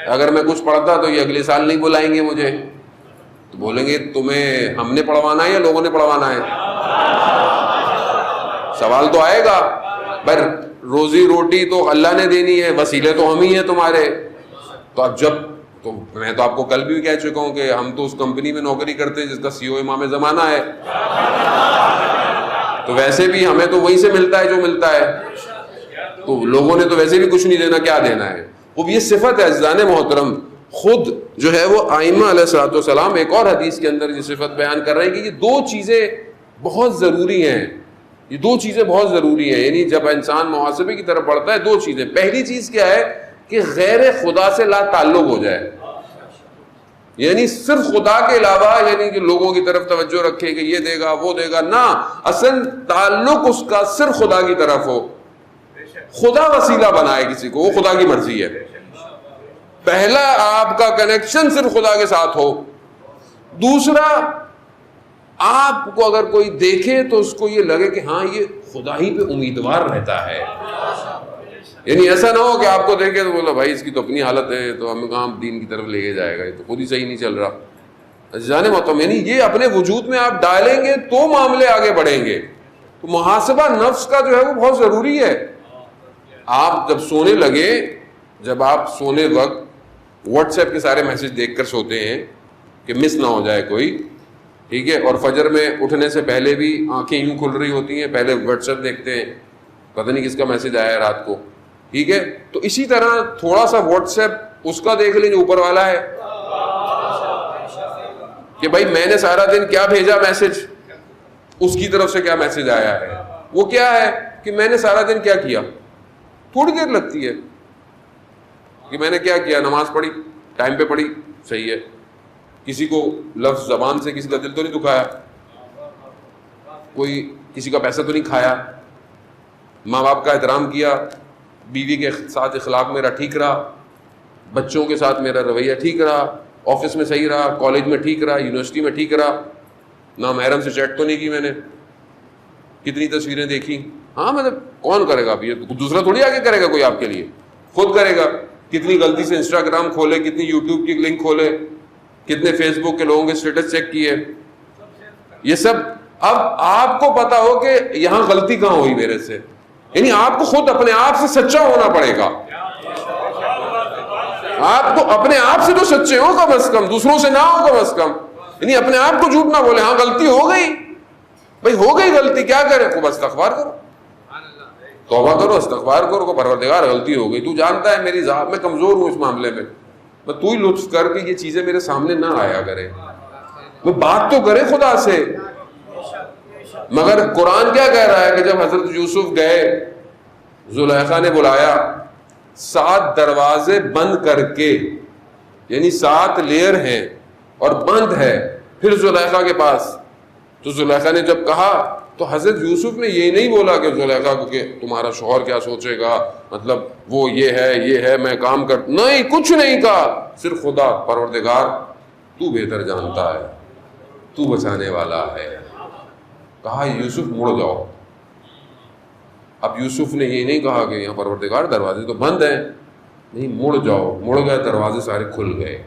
اگر میں کچھ پڑھتا تو یہ اگلے سال نہیں بلائیں گے مجھے. تو بولیں گے تمہیں ہم نے پڑھوانا ہے یا لوگوں نے پڑھوانا ہے؟ سوال تو آئے گا. پر روزی روٹی تو اللہ نے دینی ہے, وسیلے تو ہم ہی ہیں تمہارے. تو اب تو میں تو آپ کو کل بھی کہہ چکا ہوں کہ ہم تو اس کمپنی میں نوکری کرتے ہیں جس کا CEO امام زمانہ ہے, تو ویسے بھی ہمیں تو وہیں سے ملتا ہے جو ملتا ہے. تو لوگوں نے تو ویسے بھی کچھ نہیں دینا, کیا دینا ہے. وہ یہ صفت ہے عزیزان محترم. خود جو ہے وہ ائمہ علیہ الصلوۃ والسلام ایک اور حدیث کے اندر یہ صفت بیان کر رہے ہیں کہ یہ دو چیزیں بہت ضروری ہیں, یہ دو چیزیں بہت ضروری ہیں. یعنی جب انسان محاسبے کی طرف بڑھتا ہے, دو چیزیں. پہلی چیز کیا ہے کہ غیر خدا سے لا تعلق ہو جائے, یعنی صرف خدا کے علاوہ, یعنی کہ لوگوں کی طرف توجہ رکھے کہ یہ دے گا وہ دے گا, نہ, اصل تعلق اس کا صرف خدا کی طرف ہو. خدا وسیلہ بنائے کسی کو, وہ خدا کی مرضی ہے. پہلا آپ کا کنیکشن صرف خدا کے ساتھ ہو. دوسرا آپ کو اگر کوئی دیکھے تو اس کو یہ لگے کہ ہاں یہ خدا ہی پہ امیدوار رہتا ہے. یعنی ایسا نہ ہو کہ آپ کو دیکھے تو بولا بھائی اس کی تو اپنی حالت ہے, تو ہم کہاں دین کی طرف لے کے جائے گا, یہ تو خود ہی صحیح نہیں چل رہا. جانے محترم یعنی یہ اپنے وجود میں آپ ڈالیں گے تو معاملے آگے بڑھیں گے. تو محاسبہ نفس کا جو ہے وہ بہت ضروری ہے. آپ جب سونے لگے, جب آپ سونے وقت واٹس ایپ کے سارے میسج دیکھ کر سوتے ہیں کہ مس نہ ہو جائے کوئی, ٹھیک ہے, اور فجر میں اٹھنے سے پہلے بھی آنکھیں یوں کھل رہی ہوتی ہیں, پہلے واٹس ایپ دیکھتے ہیں پتہ نہیں کس کا میسج آیا ہے رات کو, ٹھیک ہے. تو اسی طرح تھوڑا سا واٹس ایپ اس کا دیکھ لیں جو اوپر والا ہے کہ بھائی میں نے سارا دن کیا بھیجا میسج, اس کی طرف سے کیا میسج آیا ہے. وہ کیا ہے کہ میں نے سارا دن کیا کیا, تھوڑی دیر لگتی ہے کہ میں نے کیا کیا, نماز پڑھی, ٹائم پہ پڑھی, صحیح ہے, کسی کو لفظ زبان سے کسی کا دل تو نہیں دکھایا, کوئی کسی کا پیسہ تو نہیں کھایا, ماں باپ کا احترام کیا, بیوی کے ساتھ اخلاق میرا ٹھیک رہا, بچوں کے ساتھ میرا رویہ ٹھیک رہا, آفس میں صحیح رہا, کالج میں ٹھیک رہا, یونیورسٹی میں ٹھیک رہا, نامحرم سے چیٹ تو نہیں کی میں نے, کتنی تصویریں دیکھی. ہاں مطلب کون کرے گا, اب یہ دوسرا تھوڑی آگے کرے گا کوئی آپ کے لیے, خود کرے گا. کتنی غلطی سے انسٹاگرام کھولے, کتنی یوٹیوب کی لنک کھولے, کتنے فیس بک کے لوگوں کے اسٹیٹس چیک کیے, یہ سب. اب آپ کو پتا ہو کہ یہاں غلطی کہاں ہوئی میرے سے, یعنی آپ کو خود اپنے آپ سے سچا ہونا پڑے گا. آپ کو اپنے آپ سے تو سچے ہو کم از کم, دوسروں سے نہ ہو کم از کم, یعنی اپنے آپ کو جھوٹ نہ بولے. ہاں غلطی ہو گئی بھائی, ہو گئی غلطی, کیا کرے, خوب استغفار کرو, توبہ کرو, استغفار کرو کہ پروردگار غلطی ہو گئی, تو جانتا ہے میری ذات میں کمزور ہوں اس معاملے میں, تو ہی لطف کر کے یہ چیزیں میرے سامنے نہ آیا کرے, وہ بات تو کرے خدا سے. مگر قرآن کیا کہہ رہا ہے کہ جب حضرت یوسف گئے, زلیخا نے بلایا 7 دروازے بند کر کے, یعنی 7 لیئر ہیں اور بند ہے, پھر زلیخا کے پاس. تو زلیخا نے جب کہا تو حضرت یوسف نے یہ نہیں بولا کہ زلیخا کو کہ تمہارا شوہر کیا سوچے گا, مطلب وہ یہ ہے میں کام کر, نہیں, کچھ نہیں کہا, صرف خدا پروردگار تو بہتر جانتا ہے, تو بچانے والا ہے. کہا یوسف مڑ جاؤ. اب یوسف نے یہ نہیں کہا کہ یہاں پروردگار دروازے تو بند ہیں, نہیں, مڑ جاؤ. مڑ گئے, دروازے سارے کھل گئے.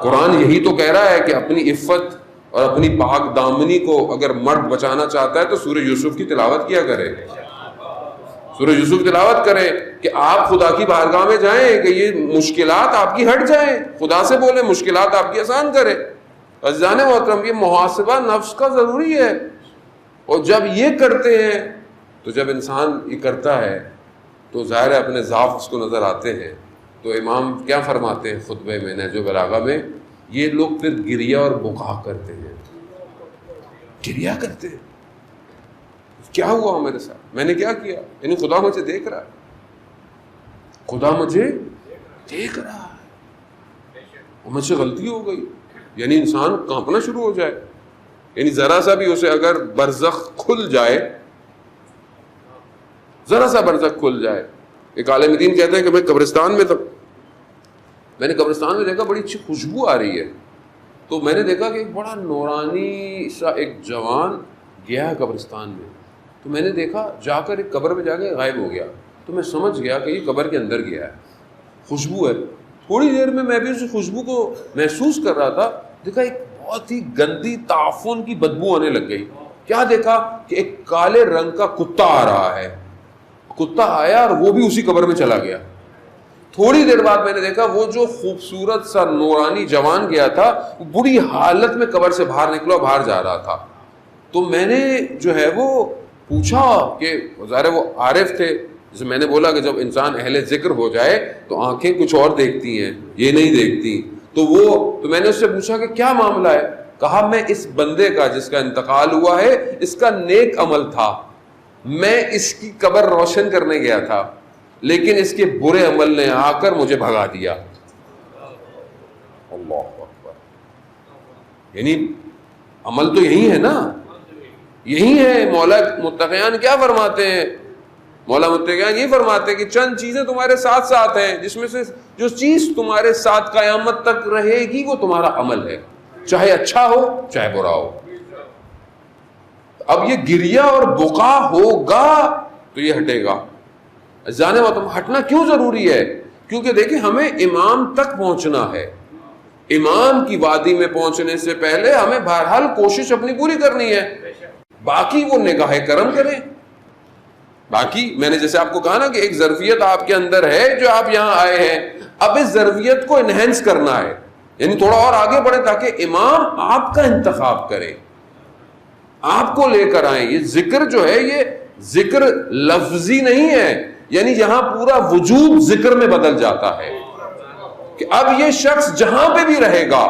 قرآن یہی تو کہہ رہا ہے کہ اپنی عفت اور اپنی پاک دامنی کو اگر مرد بچانا چاہتا ہے تو سورہ یوسف کی تلاوت کیا کرے, سورہ یوسف تلاوت کرے کہ آپ خدا کی بارگاہ میں جائیں کہ یہ مشکلات آپ کی ہٹ جائیں, خدا سے بولیں مشکلات آپ کی آسان کرے. عزیزان محترم, یہ محاسبہ نفس کا ضروری ہے, اور جب یہ کرتے ہیں تو جب انسان یہ کرتا ہے تو ظاہر ہے اپنے ضعف اس کو نظر آتے ہیں. تو امام کیا فرماتے ہیں خطبے میں نہج البلاغہ میں, یہ لوگ پھر گریا اور بکا کرتے ہیں, گریا کرتے ہیں, کیا ہوا میرے ساتھ, میں نے کیا کیا, یعنی خدا مجھے دیکھ رہا ہے, خدا مجھے دیکھ رہا ہے, اور مجھ سے غلطی ہو گئی. یعنی انسان کانپنا شروع ہو جائے, یعنی ذرا سا بھی اسے اگر برزخ کھل جائے, ذرا سا برزخ کھل جائے. ایک عالم دین کہتے ہیں کہ میں قبرستان میں تھا, میں نے قبرستان میں دیکھا بڑی اچھی خوشبو آ رہی ہے, تو میں نے دیکھا کہ ایک بڑا نورانی سا ایک جوان گیا ہے قبرستان میں, تو میں نے دیکھا جا کر ایک قبر میں جا کے غائب ہو گیا. تو میں سمجھ گیا کہ یہ قبر کے اندر گیا ہے, خوشبو ہے. تھوڑی دیر میں بھی اس خوشبو کو محسوس کر رہا تھا, دیکھا ایک بہت ہی گندی تعفن کی بدبو آنے لگ گئی. کیا دیکھا کہ ایک کالے رنگ کا کتا آ رہا ہے, کتا آیا اور وہ بھی اسی قبر میں چلا گیا. تھوڑی دیر بعد میں نے دیکھا وہ جو خوبصورت سا نورانی جوان گیا تھا وہ بری حالت میں قبر سے باہر نکلا, باہر جا رہا تھا. تو میں نے جو ہے وہ پوچھا کہ ظاہر وہ عارف تھے, جیسے میں نے بولا کہ جب انسان اہل ذکر ہو جائے تو آنکھیں کچھ اور دیکھتی ہیں, یہ نہیں دیکھتی. تو میں نے اس سے پوچھا کہ کیا معاملہ ہے. کہا میں اس بندے کا جس کا انتقال ہوا ہے اس کا نیک عمل تھا, میں اس کی قبر روشن کرنے گیا تھا, لیکن اس کے برے عمل نے آ کر مجھے بھگا دیا. اللہ اکبر. یعنی عمل تو یہی ہے نا, یہی ہے. مولا متقیان کیا فرماتے ہیں, مولا متقیان یہ فرماتے ہیں کہ چند چیزیں تمہارے ساتھ ساتھ ہیں, جس میں سے جو چیز تمہارے ساتھ قیامت تک رہے گی وہ تمہارا عمل ہے, چاہے اچھا ہو چاہے برا ہو. اب یہ گریا اور بقا ہوگا تو یہ ہٹے گا. جانے وقت ہٹنا کیوں ضروری ہے, کیونکہ دیکھیں ہمیں امام تک پہنچنا ہے. امام کی وادی میں پہنچنے سے پہلے ہمیں بہرحال کوشش اپنی پوری کرنی ہے, باقی وہ نگاہ کرم کریں. باقی میں نے جیسے آپ کو کہا نا کہ ایک ظرفیت آپ کے اندر ہے جو آپ یہاں آئے ہیں, اب اس ظرفیت کو انہینس کرنا ہے, یعنی تھوڑا اور آگے بڑھیں تاکہ امام آپ کا انتخاب کرے, آپ کو لے کر آئیں. یہ ذکر جو ہے یہ ذکر لفظی نہیں ہے, یعنی یہاں پورا وجود ذکر میں بدل جاتا ہے کہ اب یہ شخص جہاں پہ بھی رہے گا,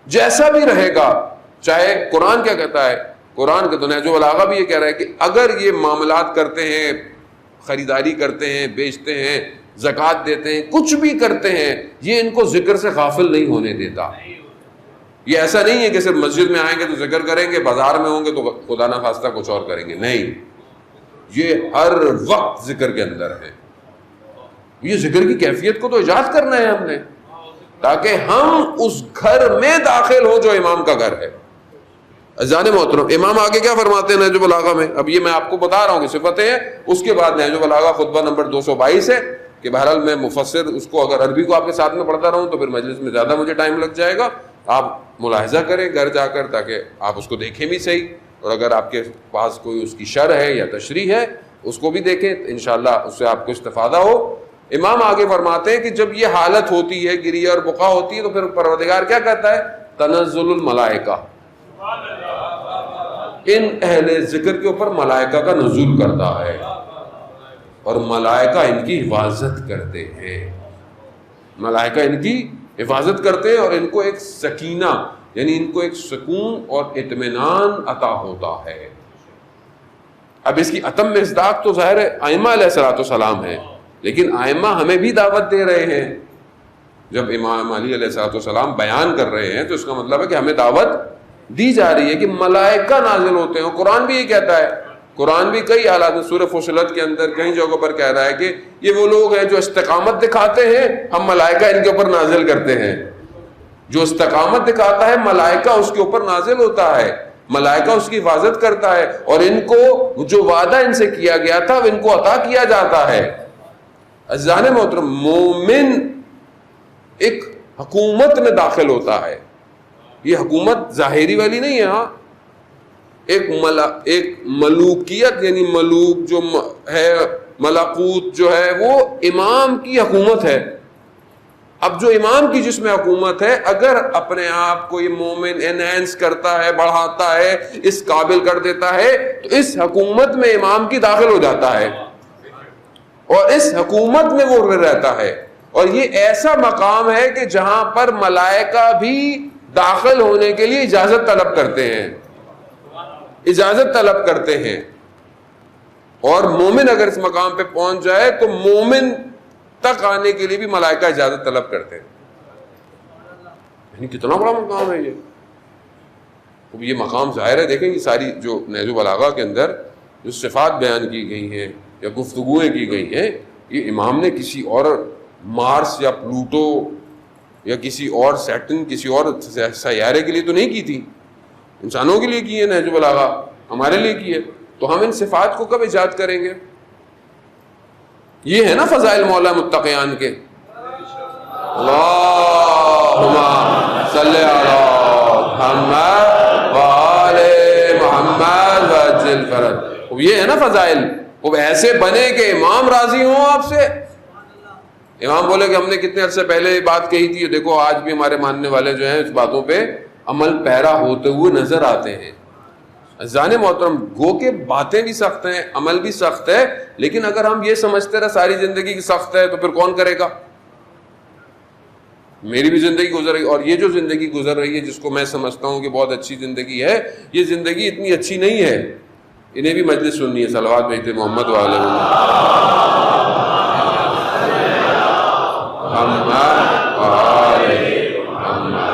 جیسا بھی رہے گا, چاہے قرآن کیا کہتا ہے, قرآن کے تو نہج البلاغہ بھی یہ کہہ رہا ہے کہ اگر یہ معاملات کرتے ہیں خریداری کرتے ہیں، بیچتے ہیں، زکوٰۃ دیتے ہیں، کچھ بھی کرتے ہیں، یہ ان کو ذکر سے غافل نہیں ہونے دیتا. یہ ایسا نہیں ہے کہ صرف مسجد میں آئیں گے تو ذکر کریں گے، بازار میں ہوں گے تو خدا نہ خواستہ کچھ اور کریں گے. نہیں، یہ ہر وقت ذکر کے اندر ہے. یہ ذکر کی کیفیت کو تو ایجاد کرنا ہے ہم نے، تاکہ ہم اس گھر میں داخل ہو جو امام کا گھر ہے. عزیزان محترم، امام آگے کیا فرماتے ہیں نہج البلاغہ میں؟ اب یہ میں آپ کو بتا رہا ہوں کہ صفتیں ہیں، اس کے بعد نہج البلاغہ خطبہ نمبر 222 ہے کہ بہرحال میں مفسر اس کو اگر عربی کو آپ کے ساتھ میں پڑھتا رہوں تو پھر مجلس میں زیادہ مجھے ٹائم لگ جائے گا. آپ ملاحظہ کریں گھر جا کر تاکہ آپ اس کو دیکھیں بھی صحیح، اور اگر آپ کے پاس کوئی اس کی شرح ہے یا تشریح ہے اس کو بھی دیکھیں، انشاءاللہ اس سے آپ کو استفادہ ہو. امام آگے فرماتے ہیں کہ جب یہ حالت ہوتی ہے، گریہ اور بقا ہوتی ہے، تو پھر پروردگار کیا کہتا ہے؟ تنزل الملائکہ، ان اہل ذکر کے اوپر ملائکہ کا نزول کرتا ہے، اور ملائکہ ان کی حفاظت کرتے ہیں. ملائکہ ان کی حفاظت کرتے ہیں اور ان کو ایک سکینہ، یعنی ان کو ایک سکون اور اطمینان عطا ہوتا ہے. اب اس کی اتم مصداق تو ظاہر ہے ائمہ علیہ الصلوۃ والسلام ہے، لیکن ائمہ ہمیں بھی دعوت دے رہے ہیں. جب امام علی علیہ الصلوۃ والسلام بیان کر رہے ہیں تو اس کا مطلب ہے کہ ہمیں دعوت دی جا رہی ہے کہ ملائکہ نازل ہوتے ہیں. قرآن بھی یہ کہتا ہے، قرآن بھی کئی حالات میں سورہ فصلت کے اندر کئی جگہوں پر کہہ رہا ہے کہ یہ وہ لوگ ہیں جو استقامت دکھاتے ہیں، ہم ملائکہ ان کے اوپر نازل کرتے ہیں. جو استقامت دکھاتا ہے ملائکہ اس کے اوپر نازل ہوتا ہے، ملائکہ اس کی حفاظت کرتا ہے، اور ان کو جو وعدہ ان سے کیا گیا تھا وہ ان کو عطا کیا جاتا ہے. عزیزان محترم، مومن ایک حکومت میں داخل ہوتا ہے. یہ حکومت ظاہری والی نہیں ہے، ہاں ایک ملوکیت، یعنی ملوک جو ہے، ملکوت جو ہے وہ امام کی حکومت ہے. اب جو امام کی جس میں حکومت ہے، اگر اپنے آپ کو یہ مومن انہینس کرتا ہے، بڑھاتا ہے، اس قابل کر دیتا ہے، تو اس حکومت میں امام کی داخل ہو جاتا ہے اور اس حکومت میں وہ رہتا ہے. اور یہ ایسا مقام ہے کہ جہاں پر ملائکہ بھی داخل ہونے کے لیے اجازت طلب کرتے ہیں، اجازت طلب کرتے ہیں. اور مومن اگر اس مقام پہ پہنچ جائے تو مومن تک آنے کے لیے بھی ملائکہ اجازت طلب کرتے ہیں. یعنی کتنا بڑا مقام ہے یہ. یہ مقام ظاہر ہے، دیکھیں یہ ساری جو نہج البلاغہ کے اندر جو صفات بیان کی گئی ہیں یا گفتگویں کی گئی ہیں، یہ امام نے کسی اور مارس یا پلوٹو یا کسی اور سیٹن، کسی اور سیارے کے لیے تو نہیں کی تھی، انسانوں کے لیے کی ہے. نہج البلاغہ ہمارے لیے کی ہے، تو ہم ان صفات کو کب ایجاد کریں گے؟ یہ ہے نا فضائل مولا متقیان کے. اللہم صلی علی محمد وآل محمد وعجل فرج. یہ ہے نا فضائل. وہ ایسے بنے کہ امام راضی ہوں آپ سے. امام بولے کہ ہم نے کتنے عرصے پہلے یہ بات کہی تھی، دیکھو آج بھی ہمارے ماننے والے جو ہیں اس باتوں پہ عمل پیرا ہوتے ہوئے نظر آتے ہیں. عزیزان محترم، گو کہ باتیں بھی سخت ہیں، عمل بھی سخت ہے، لیکن اگر ہم یہ سمجھتے رہے ساری زندگی کی سخت ہے تو پھر کون کرے گا؟ میری بھی زندگی گزر رہی، اور یہ جو زندگی گزر رہی ہے جس کو میں سمجھتا ہوں کہ بہت اچھی زندگی ہے، یہ زندگی اتنی اچھی نہیں ہے. انہیں بھی مجلس سننی ہے. صلوات بھیجتے محمد وعلی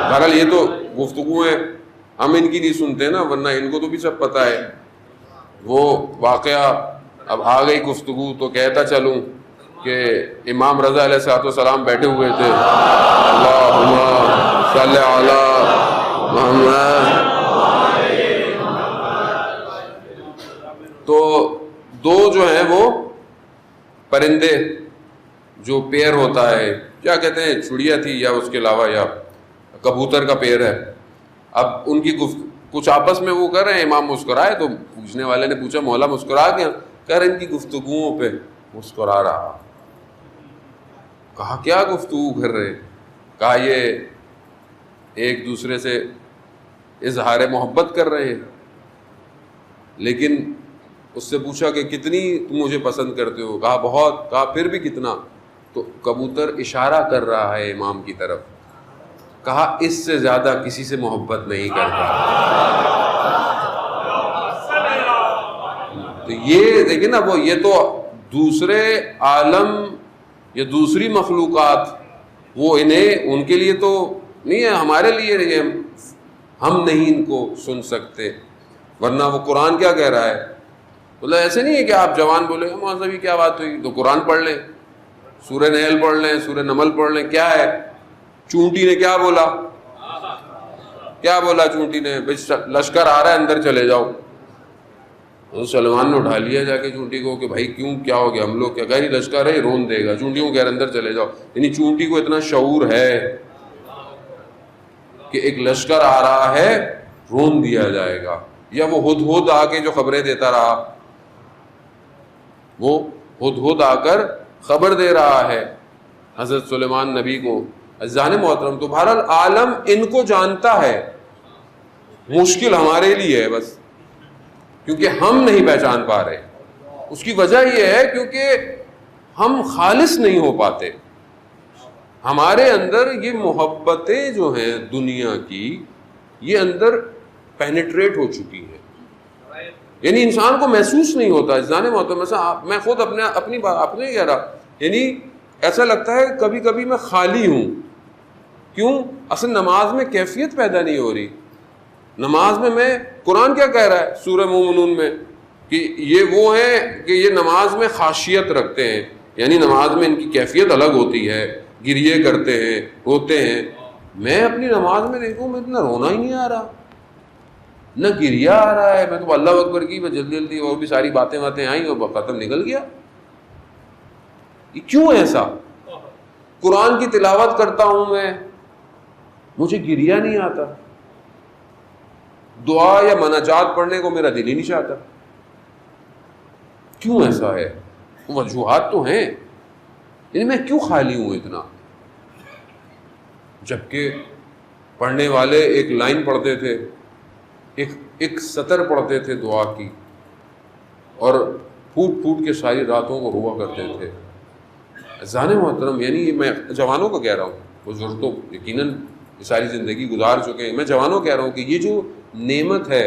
بہرحال یہ تو گفتگو ہے، ہم ان کی نہیں سنتے نا، ورنہ ان کو تو بھی سب پتہ ہے. وہ واقعہ اب آ گئی گفتگو تو کہتا چلوں کہ امام رضا علیہ الصلوۃ والسلام بیٹھے ہوئے تھے. اللہم صلی علی محمد. تو دو جو ہیں وہ پرندے جو پیر ہوتا ہے، کیا کہتے ہیں، چڑیا تھی یا اس کے علاوہ یا کبوتر کا پیر ہے. اب ان کی کچھ آپس میں وہ کر رہے ہیں، امام مسکرائے تو پوچھنے والے نے پوچھا مولا مسکرا کیا؟ کہہ رہے ان کی گفتگوؤں پہ مسکرا رہا. کہا کیا گفتگو کر رہے؟ کہا یہ ایک دوسرے سے اظہار محبت کر رہے ہیں. لیکن اس سے پوچھا کہ کتنی تم مجھے پسند کرتے ہو؟ کہا بہت. کہا پھر بھی کتنا؟ تو کبوتر اشارہ کر رہا ہے امام کی طرف. کہا اس سے زیادہ کسی سے محبت نہیں کرتا. تو یہ دیکھیں نا، وہ یہ تو دوسرے عالم یا دوسری مخلوقات وہ انہیں ان کے لیے تو نہیں ہے، ہمارے لیے یہ ہم نہیں ان کو سن سکتے. ورنہ وہ قرآن کیا کہہ رہا ہے؟ مطلب ایسے نہیں ہے کہ آپ جوان بولے مولوی کیا بات ہوئی، تو قرآن پڑھ لیں، سورہ نحل پڑھ لیں، سورہ نمل پڑھ لیں. کیا ہے چونٹی نے کیا بولا؟ کیا بولا چونٹی نے؟ بھائی لشکر آ رہا ہے اندر چلے جاؤ. سلمان نے اٹھا لیا جا کے چونٹی کو کہ بھائی کیوں، کیا ہو گیا، ہم لوگ کیا کہہ رہی لشکر ہے رون دے گا، چونٹی کو کہہ رہے اندر چلے جاؤ. یعنی چونٹی کو اتنا شعور ہے کہ ایک لشکر آ رہا ہے رون دیا جائے گا. یا وہ ہدہد آ کے جو خبریں دیتا رہا، وہ ہدہد آ کر خبر دے رہا ہے حضرت سلیمان نبی کو. عزیزان محترم، تو بہرحال عالم ان کو جانتا ہے، مشکل ہمارے لیے ہے بس کیونکہ ہم نہیں پہچان پا رہے. اس کی وجہ یہ ہے کیونکہ ہم خالص نہیں ہو پاتے. ہمارے اندر یہ محبتیں جو ہیں دنیا کی، یہ اندر پینیٹریٹ ہو چکی ہے، یعنی انسان کو محسوس نہیں ہوتا. عزیزان محترم، میں خود اپنی کہہ رہا، یعنی ایسا لگتا ہے کبھی کبھی میں خالی ہوں. کیوں؟ اصل نماز میں کیفیت پیدا نہیں ہو رہی. نماز میں قرآن کیا کہہ رہا ہے سورہ مومنون میں کہ یہ وہ ہیں کہ یہ نماز میں خاشیت رکھتے ہیں، یعنی نماز میں ان کی کیفیت الگ ہوتی ہے، گریے کرتے ہیں، روتے ہیں. میں اپنی نماز میں دیکھوں میں اتنا رونا ہی نہیں آ رہا، نہ گریا آ رہا ہے. میں تو اللہ اکبر کی جلدی جلدی اور بھی ساری باتیں آئیں اور ختم نکل گیا. یہ کیوں ایسا؟ قرآن کی تلاوت کرتا ہوں میں، مجھے گریا نہیں آتا. دعا یا مناجات پڑھنے کو میرا دل ہی نہیں چاہتا. کیوں ایسا ہے؟ وجوہات تو ہیں، یعنی میں کیوں خالی ہوں اتنا؟ جبکہ پڑھنے والے ایک لائن پڑھتے تھے، ایک سطر پڑھتے تھے دعا کی، اور پھوٹ پھوٹ کے ساری راتوں کو ہوا کرتے تھے. عزیزان محترم، یعنی میں جوانوں کو کہہ رہا ہوں، بزرگ تو یقیناً ساری زندگی گزار چکے ہیں، میں جوانوں کہہ رہا ہوں کہ یہ جو نعمت ہے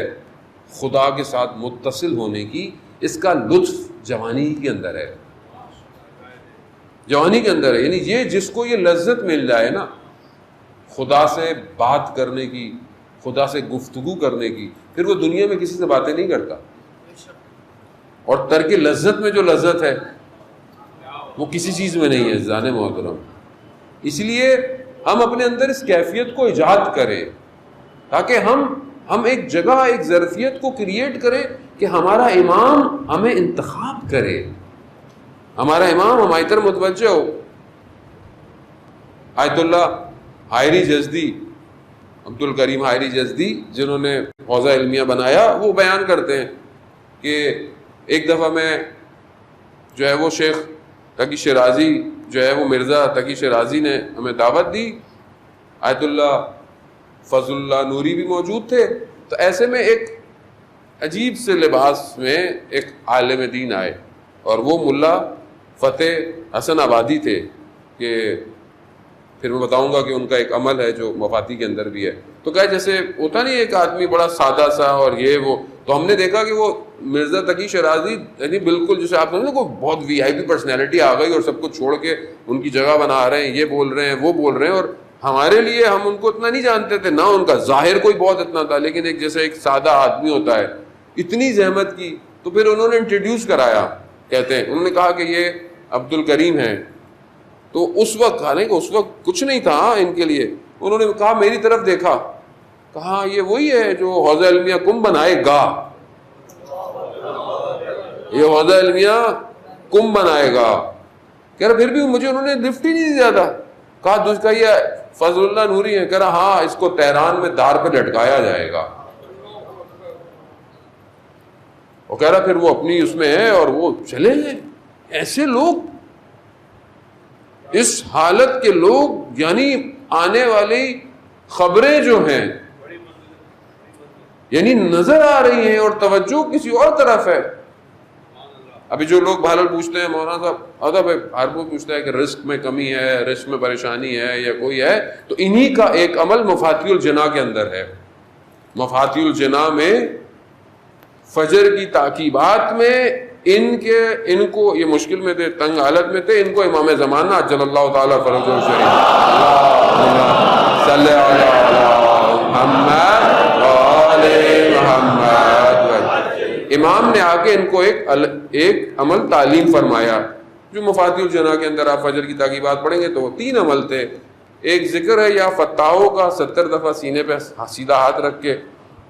خدا کے ساتھ متصل ہونے کی، اس کا لطف جوانی کے اندر ہے، جوانی کے اندر ہے. یعنی یہ جس کو یہ لذت مل جائے نا خدا سے بات کرنے کی، خدا سے گفتگو کرنے کی، پھر وہ دنیا میں کسی سے باتیں نہیں کرتا. اور ترک لذت میں جو لذت ہے وہ کسی چیز میں نہیں ہے عزیزان محترم. اس لیے ہم اپنے اندر اس کیفیت کو ایجاد کریں تاکہ ہم ایک جگہ، ایک ظرفیت کو کریٹ کریں کہ ہمارا امام ہمیں انتخاب کرے، ہمارا امام ہماری طرف متوجہ ہو. آیت اللہ حائری جزدی، عبد الکریم حائری جزدی، جنہوں نے حوزہ علمیہ بنایا، وہ بیان کرتے ہیں کہ ایک دفعہ میں جو ہے وہ شیخ تقی شیرازی جو ہے وہ مرزا تقی شیرازی نے ہمیں دعوت دی. آیت اللہ فضل اللہ نوری بھی موجود تھے. تو ایسے میں ایک عجیب سے لباس میں ایک عالم دین آئے، اور وہ ملا فتح حسن آبادی تھے. کہ پھر میں بتاؤں گا کہ ان کا ایک عمل ہے جو مفاتی کے اندر بھی ہے. تو کہا جیسے ہوتا نہیں ایک آدمی بڑا سادہ سا اور یہ وہ، تو ہم نے دیکھا کہ وہ مرزا تقی شیرازی یعنی بالکل جسے آپ سمجھتے کو بہت وی آئی پی پرسنالٹی آ گئی اور سب کچھ چھوڑ کے ان کی جگہ بنا رہے ہیں، یہ بول رہے ہیں وہ بول رہے ہیں. اور ہمارے لیے ہم ان کو اتنا نہیں جانتے تھے، نہ ان کا ظاہر کوئی بہت اتنا تھا، لیکن ایک جیسے ایک سادہ آدمی ہوتا ہے، اتنی زحمت کی. تو پھر انہوں نے انٹروڈیوس کرایا، کہتے ہیں انہوں نے کہا کہ یہ عبد الکریم ہیں. تو اس وقت حالانکہ اس وقت کچھ نہیں تھا ان کے لیے، انہوں نے کہا میری طرف دیکھا، کہا یہ وہی ہے جو حوزہ علمیہ کم بنائے گا، یہ حوزہ علمیہ کم بنائے گا. کہہ رہا پھر بھی مجھے انہوں نے لفٹ ہی نہیں دیا تھا. کہا یہ فضل اللہ نوری ہے. کہہ رہا ہاں اس کو تہران میں دار پہ لٹکایا جائے گا. اور کہہ رہا پھر وہ اپنی اس میں ہے اور وہ چلے گئے. ایسے لوگ، اس حالت کے لوگ، یعنی آنے والی خبریں جو ہیں یعنی نظر آ رہی ہیں اور توجہ کسی اور طرف ہے. ابھی جو لوگ بہرحال پوچھتے ہیں مولانا صاحب ہر کوئی پوچھتا ہے کہ رزق میں کمی ہے، رزق میں پریشانی ہے یا کوئی ہے، تو انہی کا ایک عمل مفاتی الجنا کے اندر ہے. مفاتی الجنا میں فجر کی تعقیبات میں ان کو یہ مشکل میں تھے، تنگ حالت میں تھے، ان کو امام زمانہ عجل اللہ تعالیٰ فرج الشریف اللہم صلی علی محمد وآل محمد، امام نے آ کے ان کو ایک عمل تعلیم فرمایا، جو مفاتیح الجناح کے اندر آپ فجر کی تعقیبات پڑھیں گے تو وہ 3 عمل تھے۔ ایک ذکر ہے یا فتاحوں کا 70 دفعہ سینے پہ سیدھا ہاتھ رکھ کے،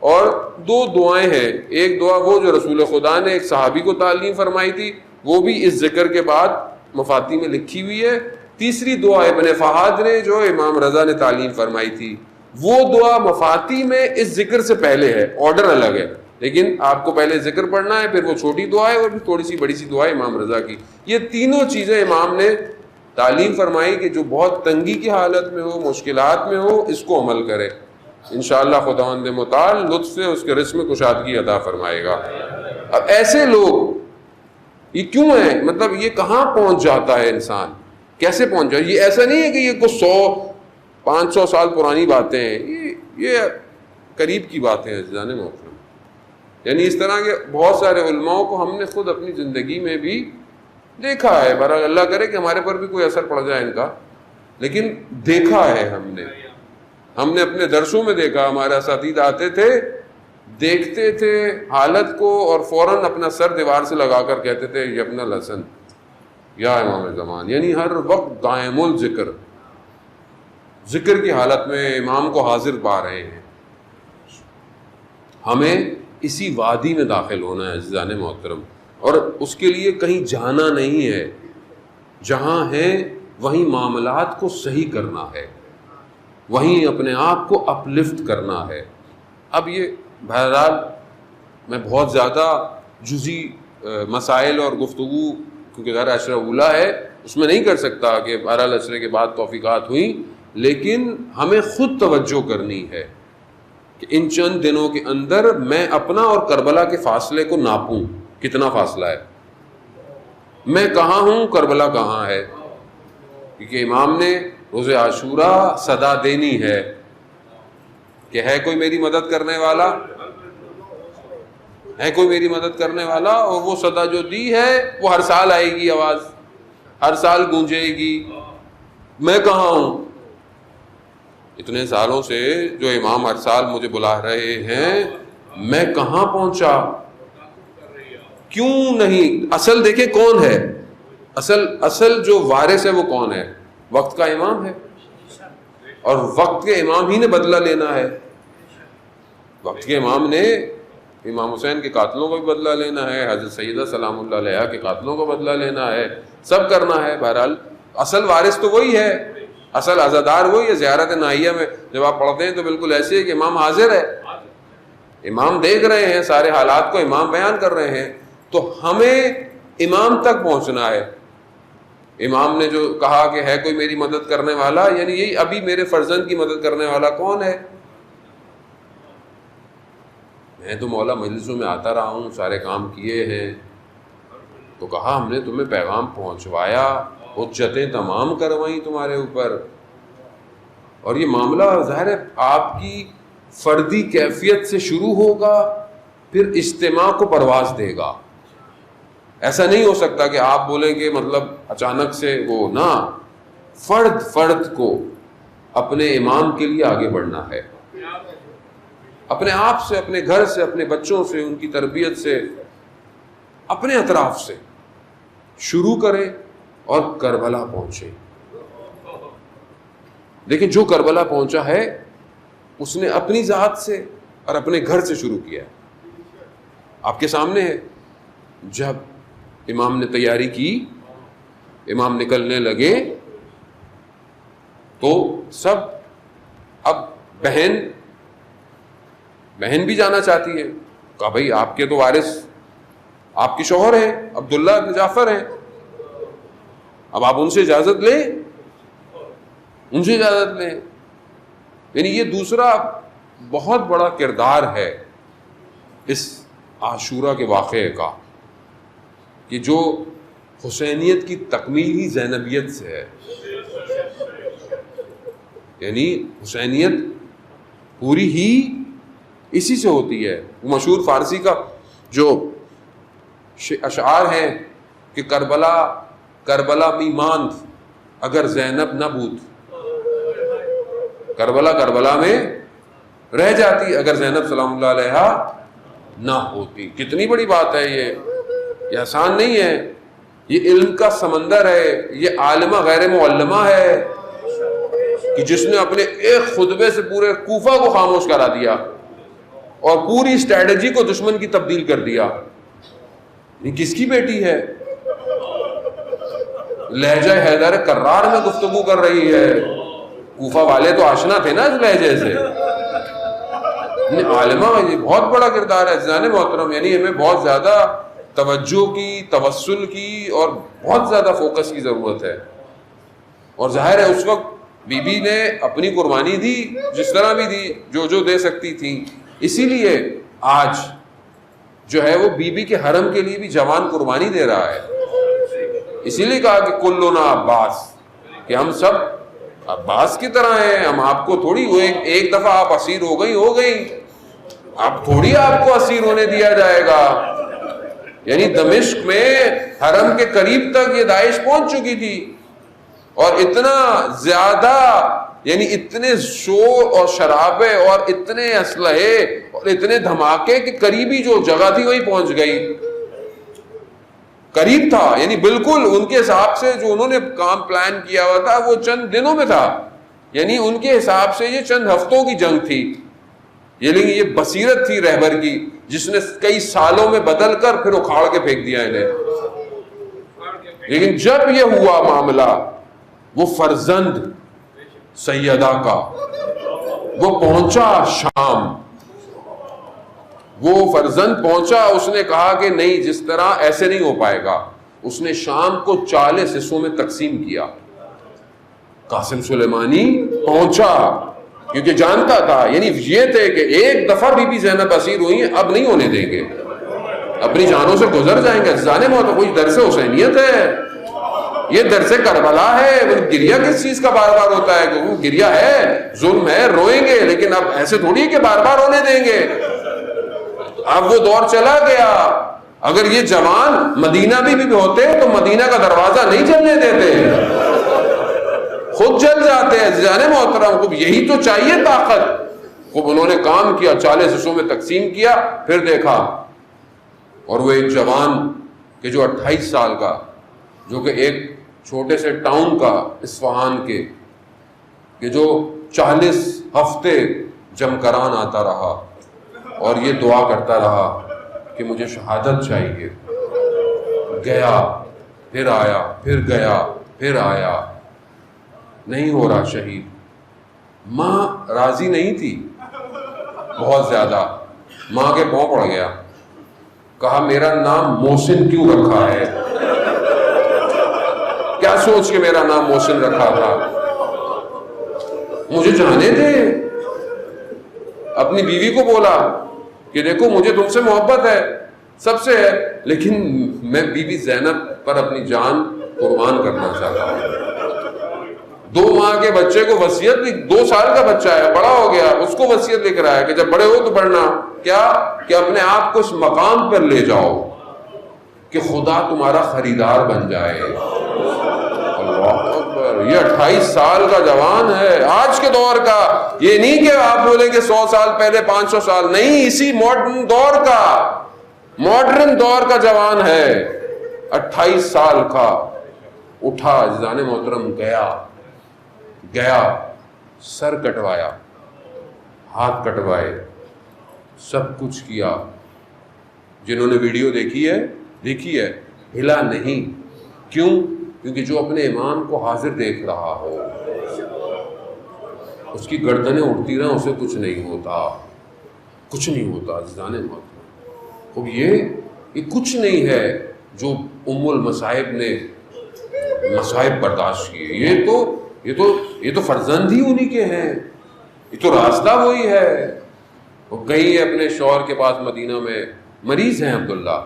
اور 2 دعائیں ہیں۔ ایک دعا وہ جو رسول خدا نے ایک صحابی کو تعلیم فرمائی تھی، وہ بھی اس ذکر کے بعد مفاتیح میں لکھی ہوئی ہے۔ تیسری دعا ابن فہد نے جو امام رضا نے تعلیم فرمائی تھی، وہ دعا مفاتیح میں اس ذکر سے پہلے ہے، آرڈر الگ ہے، لیکن آپ کو پہلے ذکر پڑھنا ہے، پھر وہ چھوٹی دعا ہے، اور پھر تھوڑی سی بڑی سی دعا ہے امام رضا کی۔ یہ تینوں چیزیں امام نے تعلیم فرمائی کہ جو بہت تنگی کی حالت میں ہو، مشکلات میں ہو، اس کو عمل کرے، انشاءاللہ خداوند متعال لطف سے اس کے رزق میں کشادگی عطا فرمائے گا۔ اب ایسے لوگ یہ کیوں ہیں؟ مطلب یہ کہاں پہنچ جاتا ہے انسان، کیسے پہنچ جاتا ہے؟ یہ ایسا نہیں ہے کہ یہ کچھ 100-500 سال پرانی باتیں ہیں، یہ قریب کی باتیں ہیں جانے محترم۔ یعنی اس طرح کے بہت سارے علماء کو ہم نے خود اپنی زندگی میں بھی دیکھا ہے، بہرحال اللہ کرے کہ ہمارے پر بھی کوئی اثر پڑ جائے ان کا، لیکن دیکھا ہے ہم نے اپنے درسوں میں دیکھا، ہمارے اساتذہ آتے تھے، دیکھتے تھے حالت کو، اور فوراً اپنا سر دیوار سے لگا کر کہتے تھے یا ابن الحسن یا امام زمان، یعنی ہر وقت دائم الذکر، ذکر کی حالت میں امام کو حاضر پا رہے ہیں۔ ہمیں اسی وادی میں داخل ہونا ہے عزیزان محترم، اور اس کے لیے کہیں جانا نہیں ہے، جہاں ہیں وہیں معاملات کو صحیح کرنا ہے، وہیں اپنے آپ کو اپلفٹ کرنا ہے۔ اب یہ بہرحال میں بہت زیادہ جزئی مسائل اور گفتگو، کیونکہ غیر عشرہ اولیٰ ہے، اس میں نہیں کر سکتا کہ بہرحال عشرے کے بعد توفیقات ہوئیں، لیکن ہمیں خود توجہ کرنی ہے کہ ان چند دنوں کے اندر میں اپنا اور کربلا کے فاصلے کو ناپوں، کتنا فاصلہ ہے، میں کہاں ہوں، کربلا کہاں ہے، کیونکہ امام نے روز عاشوراء صدا دینی ہے کہ ہے کوئی میری مدد کرنے والا، ہے کوئی میری مدد کرنے والا، اور وہ صدا جو دی ہے وہ ہر سال آئے گی، آواز ہر سال گونجے گی، میں کہاں ہوں؟ اتنے سالوں سے جو امام ہر سال مجھے بلا رہے ہیں، میں کہاں پہنچا؟ کیوں نہیں؟ اصل دیکھیں کون ہے، اصل جو وارث ہے وہ کون ہے؟ وقت کا امام ہے، اور وقت کے امام ہی نے بدلہ لینا ہے۔ وقت کے امام نے امام حسین کے قاتلوں کو بھی بدلہ لینا ہے، حضرت سیدہ سلام اللہ علیہا کے قاتلوں کو بدلہ لینا ہے، سب کرنا ہے۔ بہرحال اصل وارث تو وہی ہے، اصل عزادار وہی ہے۔ زیارت نائیہ میں جب آپ پڑھتے ہیں تو بالکل ایسے ہے کہ امام حاضر ہے، امام دیکھ رہے ہیں سارے حالات کو، امام بیان کر رہے ہیں، تو ہمیں امام تک پہنچنا ہے۔ امام نے جو کہا کہ ہے کوئی میری مدد کرنے والا، یعنی یہی ابھی میرے فرزند کی مدد کرنے والا کون ہے؟ میں تو مولا مجلسوں میں آتا رہا ہوں، سارے کام کیے ہیں، تو کہا ہم نے تمہیں پیغام پہنچوایا، حجتیں تمام کروائیں تمہارے اوپر، اور یہ معاملہ ظاہر ہے آپ کی فردی کیفیت سے شروع ہوگا، پھر اجتماع کو پرواز دے گا۔ ایسا نہیں ہو سکتا کہ آپ بولیں کہ مطلب اچانک سے وہ نہ، فرد کو اپنے امام کے لیے آگے بڑھنا ہے، اپنے آپ سے، اپنے گھر سے، اپنے بچوں سے، ان کی تربیت سے، اپنے اطراف سے شروع کریں اور کربلا پہنچے۔ لیکن جو کربلا پہنچا ہے اس نے اپنی ذات سے اور اپنے گھر سے شروع کیا ہے۔ آپ کے سامنے ہے، جب امام نے تیاری کی، امام نکلنے لگے تو سب، اب بہن بھی جانا چاہتی ہے، کہا بھائی آپ کے تو وارث آپ کے شوہر ہیں، عبداللہ بن جعفر ہیں، اب آپ ان سے اجازت لیں، یعنی یہ دوسرا بہت بڑا کردار ہے اس عاشورہ کے واقعے کا، کہ جو حسینیت کی تکمیل ہی زینبیت سے ہے، یعنی حسینیت پوری ہی اسی سے ہوتی ہے۔ وہ مشہور فارسی کا جو اشعار ہیں کہ کربلا می ماند اگر زینب نہ بوت، کربلا میں رہ جاتی اگر زینب سلام اللہ علیہا نہ ہوتی۔ کتنی بڑی بات ہے یہ آسان نہیں ہے، یہ علم کا سمندر ہے، یہ عالمہ غیر معلمہ ہے کہ جس نے اپنے ایک خطبے سے پورے کوفہ کو خاموش کرا دیا اور پوری اسٹریٹجی کو دشمن کی تبدیل کر دیا۔ یہ کس کی بیٹی ہے؟ لہجہ حیدر کرار میں گفتگو کر رہی ہے۔ کوفہ والے تو آشنا تھے نا اس لہجے سے۔ عالمہ یہ بہت بڑا کردار ہے عزیزان محترم، یعنی ہمیں بہت زیادہ توجہ کی، توسل کی اور بہت زیادہ فوکس کی ضرورت ہے۔ اور ظاہر ہے اس وقت بی بی نے اپنی قربانی دی، جس طرح بھی دی، جو دے سکتی تھی۔ اسی لیے آج جو ہے وہ بی بی کے حرم کے لیے بھی جوان قربانی دے رہا ہے۔ اسی لیے کہا کہ کلنا عباس، کہ ہم سب عباس کی طرح ہیں، ہم آپ کو تھوڑی ایک دفعہ آپ اسیر ہو گئی، اب تھوڑی آپ کو اسیر ہونے دیا جائے گا۔ یعنی دمشق میں حرم کے قریب تک یہ داعش پہنچ چکی تھی، اور اتنا زیادہ، یعنی اتنے شور اور شرابے اور اتنے اسلحے اور اتنے دھماکے کہ قریبی جو جگہ تھی وہی پہنچ گئی، قریب تھا، یعنی بالکل ان کے حساب سے جو انہوں نے کام پلان کیا ہوا تھا وہ چند دنوں میں تھا، یعنی ان کے حساب سے یہ چند ہفتوں کی جنگ تھی۔ لیکن یہ بصیرت تھی رہبر کی، جس نے کئی سالوں میں بدل کر پھر اکھاڑ کے پھینک دیا انہیں۔ لیکن جب یہ ہوا معاملہ، وہ فرزند سیدہ کا وہ پہنچا شام، وہ فرزند پہنچا، اس نے کہا کہ نہیں، جس طرح ایسے نہیں ہو پائے گا۔ اس نے شام کو 40 حصوں میں تقسیم کیا۔ قاسم سلیمانی پہنچا کیونکہ جانتا تھا، یعنی یہ تھے کہ ایک دفعہ بی بی زینب اسیر ہوئی ہیں، اب نہیں ہونے دیں گے، اپنی جانوں سے گزر جائیں گے۔ جانے میں تو کوئی درس حسینیت ہے، یہ درس کربلا ہے۔ گریہ کس چیز کا بار بار ہوتا ہے؟ کہ گریہ ہے، ظلم ہے، روئیں گے، لیکن اب ایسے تھوڑی ہے کہ بار بار ہونے دیں گے۔ اب وہ دور چلا گیا۔ اگر یہ جوان مدینہ بھی ہوتے تو مدینہ کا دروازہ نہیں جلنے دیتے، خود جل جاتے ہیں۔ جانے محترم کو یہی تو چاہیے طاقت۔ خوب انہوں نے کام کیا، 40 حصوں میں تقسیم کیا، پھر دیکھا، اور وہ ایک جوان کہ جو 28 سال کا، جو کہ ایک چھوٹے سے ٹاؤن کا اصفہان کے، کہ جو 40 ہفتے جمکران آتا رہا اور یہ دعا کرتا رہا کہ مجھے شہادت چاہیے، گیا پھر آیا، پھر گیا پھر آیا، نہیں ہو رہا شہید۔ ماں راضی نہیں تھی بہت زیادہ، ماں کے پاؤں پڑ گیا، کہا میرا نام محسن کیوں رکھا ہے؟ کیا سوچ کے میرا نام محسن رکھا تھا؟ مجھے جانے دے۔ اپنی بیوی کو بولا کہ دیکھو مجھے تم سے محبت ہے، سب سے ہے، لیکن میں بی بی زینب پر اپنی جان قربان کرنا چاہتا ہوں۔ 2 ماہ کے بچے کو وصیت لکھ، 2 سال کا بچہ ہے، بڑا ہو گیا، اس کو وصیت لکھ رہا ہے کہ جب بڑے ہو تو پڑھنا کیا، کہ اپنے آپ کو اس مقام پر لے جاؤ کہ خدا تمہارا خریدار بن جائے۔ اللہ اکبر، یہ 28 سال کا جوان ہے، آج کے دور کا، یہ نہیں کہ آپ بولیں کہ 100 سال پہلے، 500 سال نہیں، اسی ماڈرن دور کا جوان ہے، 28 سال کا۔ اٹھا عزیزان محترم، گیا، سر کٹوایا، ہاتھ کٹوائے، سب کچھ کیا۔ جنہوں نے ویڈیو دیکھی ہے، ہلا نہیں۔ کیوں؟ کیونکہ جو اپنے امام کو حاضر دیکھ رہا ہو، اس کی گردنیں اڑتی رہیں، اسے کچھ نہیں ہوتا عزیزان محترم۔ اب یہ کچھ نہیں ہے جو ام المصائب نے مصائب برداشت کیے، یہ تو فرزند ہی انہی کے ہیں، یہ تو راستہ وہی ہے۔ وہ گئی ہے اپنے شوہر کے پاس مدینہ میں، مریض ہیں عبداللہ،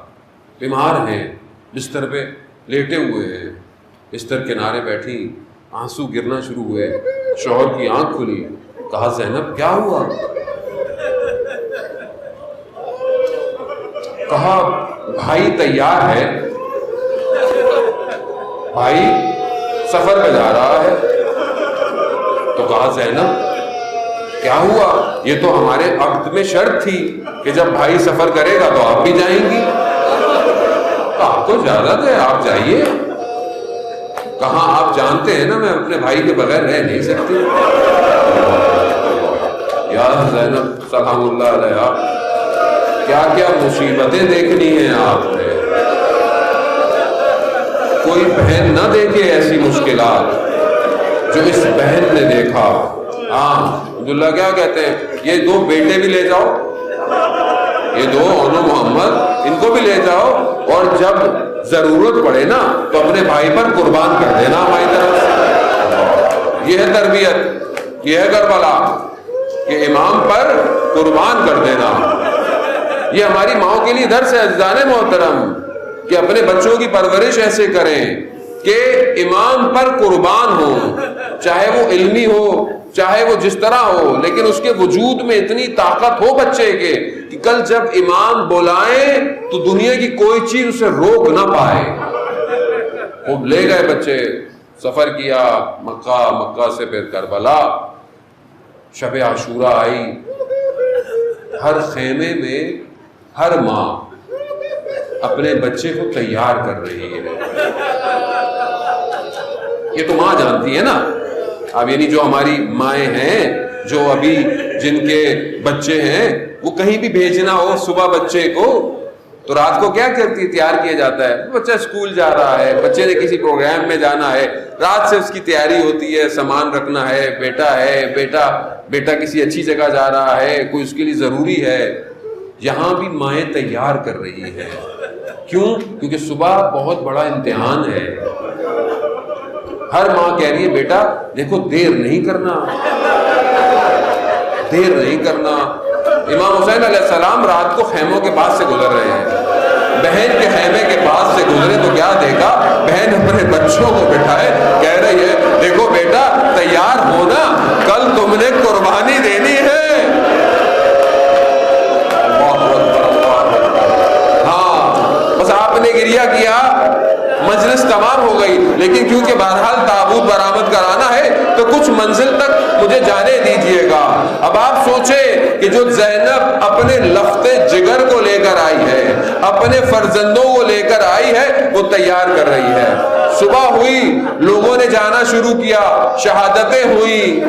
بیمار ہیں، بستر پہ لیٹے ہوئے ہیں، بستر کنارے بیٹھی، آنسو گرنا شروع ہوئے، شوہر کی آنکھ کھلی، کہا زینب کیا ہوا؟ کہا بھائی تیار ہے، بھائی سفر پہ جا رہا ہے، تو کہا زینب کیا ہوا؟ یہ تو ہمارے عقد میں شرط تھی کہ جب بھائی سفر کرے گا تو آپ بھی جائیں گی۔ آپ کو اجازت ہے، آپ جائیے۔ کہاں آپ جانتے ہیں نا میں اپنے بھائی کے بغیر رہ نہیں سکتی۔ یا زینب سلام اللہ علیہ، کیا کیا مصیبتیں دیکھنی ہیں آپ نے، کوئی بہن نہ دیکھے ایسی مشکلات جو اس بہن نے دیکھا۔ ہاں عبداللہ کیا کہتے ہیں، یہ دو بیٹے بھی لے جاؤ، یہ دو اونو محمد، ان کو بھی لے جاؤ، اور جب ضرورت پڑے نا تو اپنے بھائی پر قربان کر دینا ہماری طرف سے۔ یہ ہے تربیت، یہ ہے کربلا کہ امام پر قربان کر دینا۔ یہ ہماری ماؤں کے لیے درس ہے عزیزان محترم کہ اپنے بچوں کی پرورش ایسے کریں کہ امام پر قربان ہو، چاہے وہ علمی ہو چاہے وہ جس طرح ہو، لیکن اس کے وجود میں اتنی طاقت ہو بچے کے کہ کل جب امام بلائیں تو دنیا کی کوئی چیز اسے روک نہ پائے۔ وہ لے گئے بچے، سفر کیا مکہ، مکہ سے پھر کربلا، شب عاشورہ آئی، ہر خیمے میں ہر ماں اپنے بچے کو تیار کر رہی ہے۔ یہ تو ماں جانتی ہے نا۔ اب یعنی جو ہماری مائیں ہیں، جو ابھی جن کے بچے ہیں، وہ کہیں بھی بھیجنا ہو صبح بچے کو تو رات کو کیا کرتی ہے، تیار کیا جاتا ہے۔ بچہ اسکول جا رہا ہے، بچے نے کسی پروگرام میں جانا ہے، رات سے اس کی تیاری ہوتی ہے، سامان رکھنا ہے، بیٹا کسی اچھی جگہ جا رہا ہے، کوئی اس کے لیے ضروری ہے۔ یہاں بھی مائیں تیار کر رہی ہیں، کیوں؟ کیونکہ صبح بہت بڑا امتحان ہے۔ ہر ماں کہہ رہی ہے بیٹا دیکھو دیر نہیں کرنا، دیر نہیں کرنا۔ امام حسین علیہ السلام رات کو خیموں کے پاس سے گزر رہے ہیں، بہن کے خیمے کے پاس سے گزرے تو کیا دیکھا، بہن اپنے بچوں کو بٹھائے کہہ رہی ہے دیکھو بیٹا تیار ہونا، کل تم نے قربانی دینی ہے۔ ہاں بس آپ نے گریہ کیا، مجلس تمام ہو گئی، لیکن کیونکہ بہرحال تابوت برآمد کرانا ہے تو کچھ منزل تک مجھے جانے دیجئے گا۔ اب آپ سوچیں کہ جو زینب اپنے لخت جگر کو لے کر آئی ہے، اپنے فرزندوں کو لے کر آئی ہے، وہ تیار کر رہی ہے۔ صبح ہوئی، لوگوں نے جانا شروع کیا، شہادتیں ہوئی،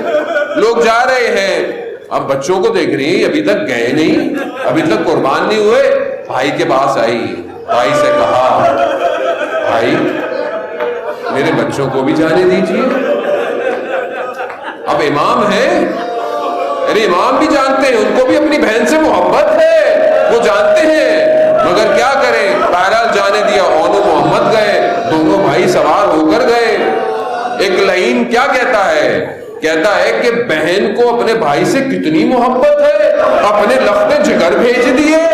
لوگ جا رہے ہیں۔ اب بچوں کو دیکھ رہی ہیں ابھی تک گئے نہیں، ابھی تک قربان نہیں ہوئے۔ بھائی کے پاس آئی، بھائی سے کہا بھائی میرے بچوں کو بھی جانے دیجیے۔ اب امام ہے، ارے امام بھی جانتے ہیں، ان کو بھی اپنی بہن سے محبت ہے، وہ جانتے ہیں، مگر کیا کریں، بہرحال جانے دیا۔ اونو محمد گئے، دونوں بھائی سوار ہو کر گئے۔ ایک لائن کیا کہتا ہے کہ بہن کو اپنے بھائی سے کتنی محبت ہے، اپنے لخت جگر بھیج دیے۔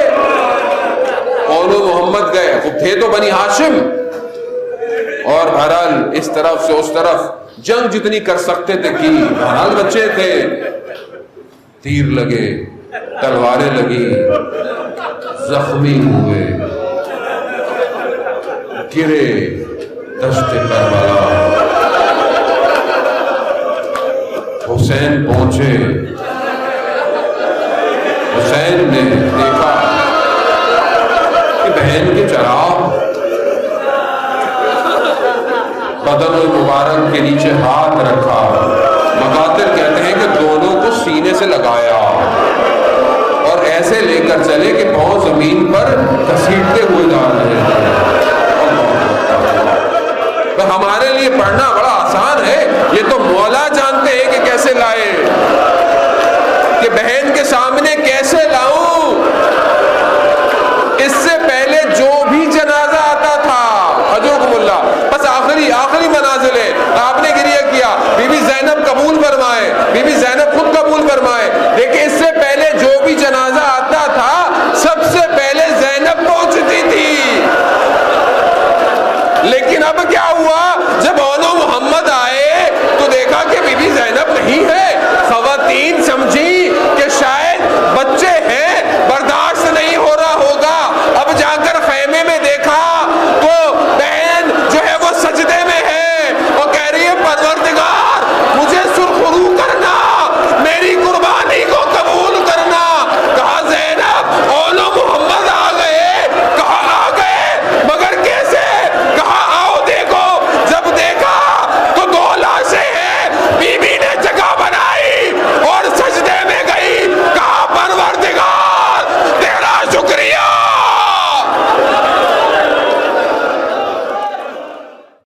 اونو محمد گئے، وہ تھے تو بنی ہاشم، اور بہرحال اس طرف سے اس طرف جنگ جتنی کر سکتے تھے کی، بہرحال بچے تھے، تیر لگے، تلواریں لگی، زخمی ہوئے، گرے دشت کربلا۔ حسین پہنچے، حسین نے دیکھا کہ بہن کے چراغ بدن المبارک کے نیچے ہاتھ رکھا، مقاتل کہتے ہیں کہ دونوں کو سینے سے لگایا اور ایسے لے کر چلے کہ پاؤں زمین پر گھسیٹتے ہوئے جا رہے تھے۔ تو ہمارے لیے پڑھنا بڑا آسان ہے، یہ تو مولا جانتے ہیں کہ کیسے لائے، کہ بہن کے سامنے کیسے لاؤں۔ اس سے پہلے جو بھی جنازہ آتا تھا حجرکم اللہ، بس آخری منازل ہے، آپ نے گریہ کیا، بی بی زینب قبول فرمائے، بی بی زینب خود قبول فرمائے، لیکن اس سے پہلے جو بھی جنازہ آتا تھا سب سے پہلے زینب پہنچتی تھی۔ لیکن اب کیا ہوا، جب اونو محمد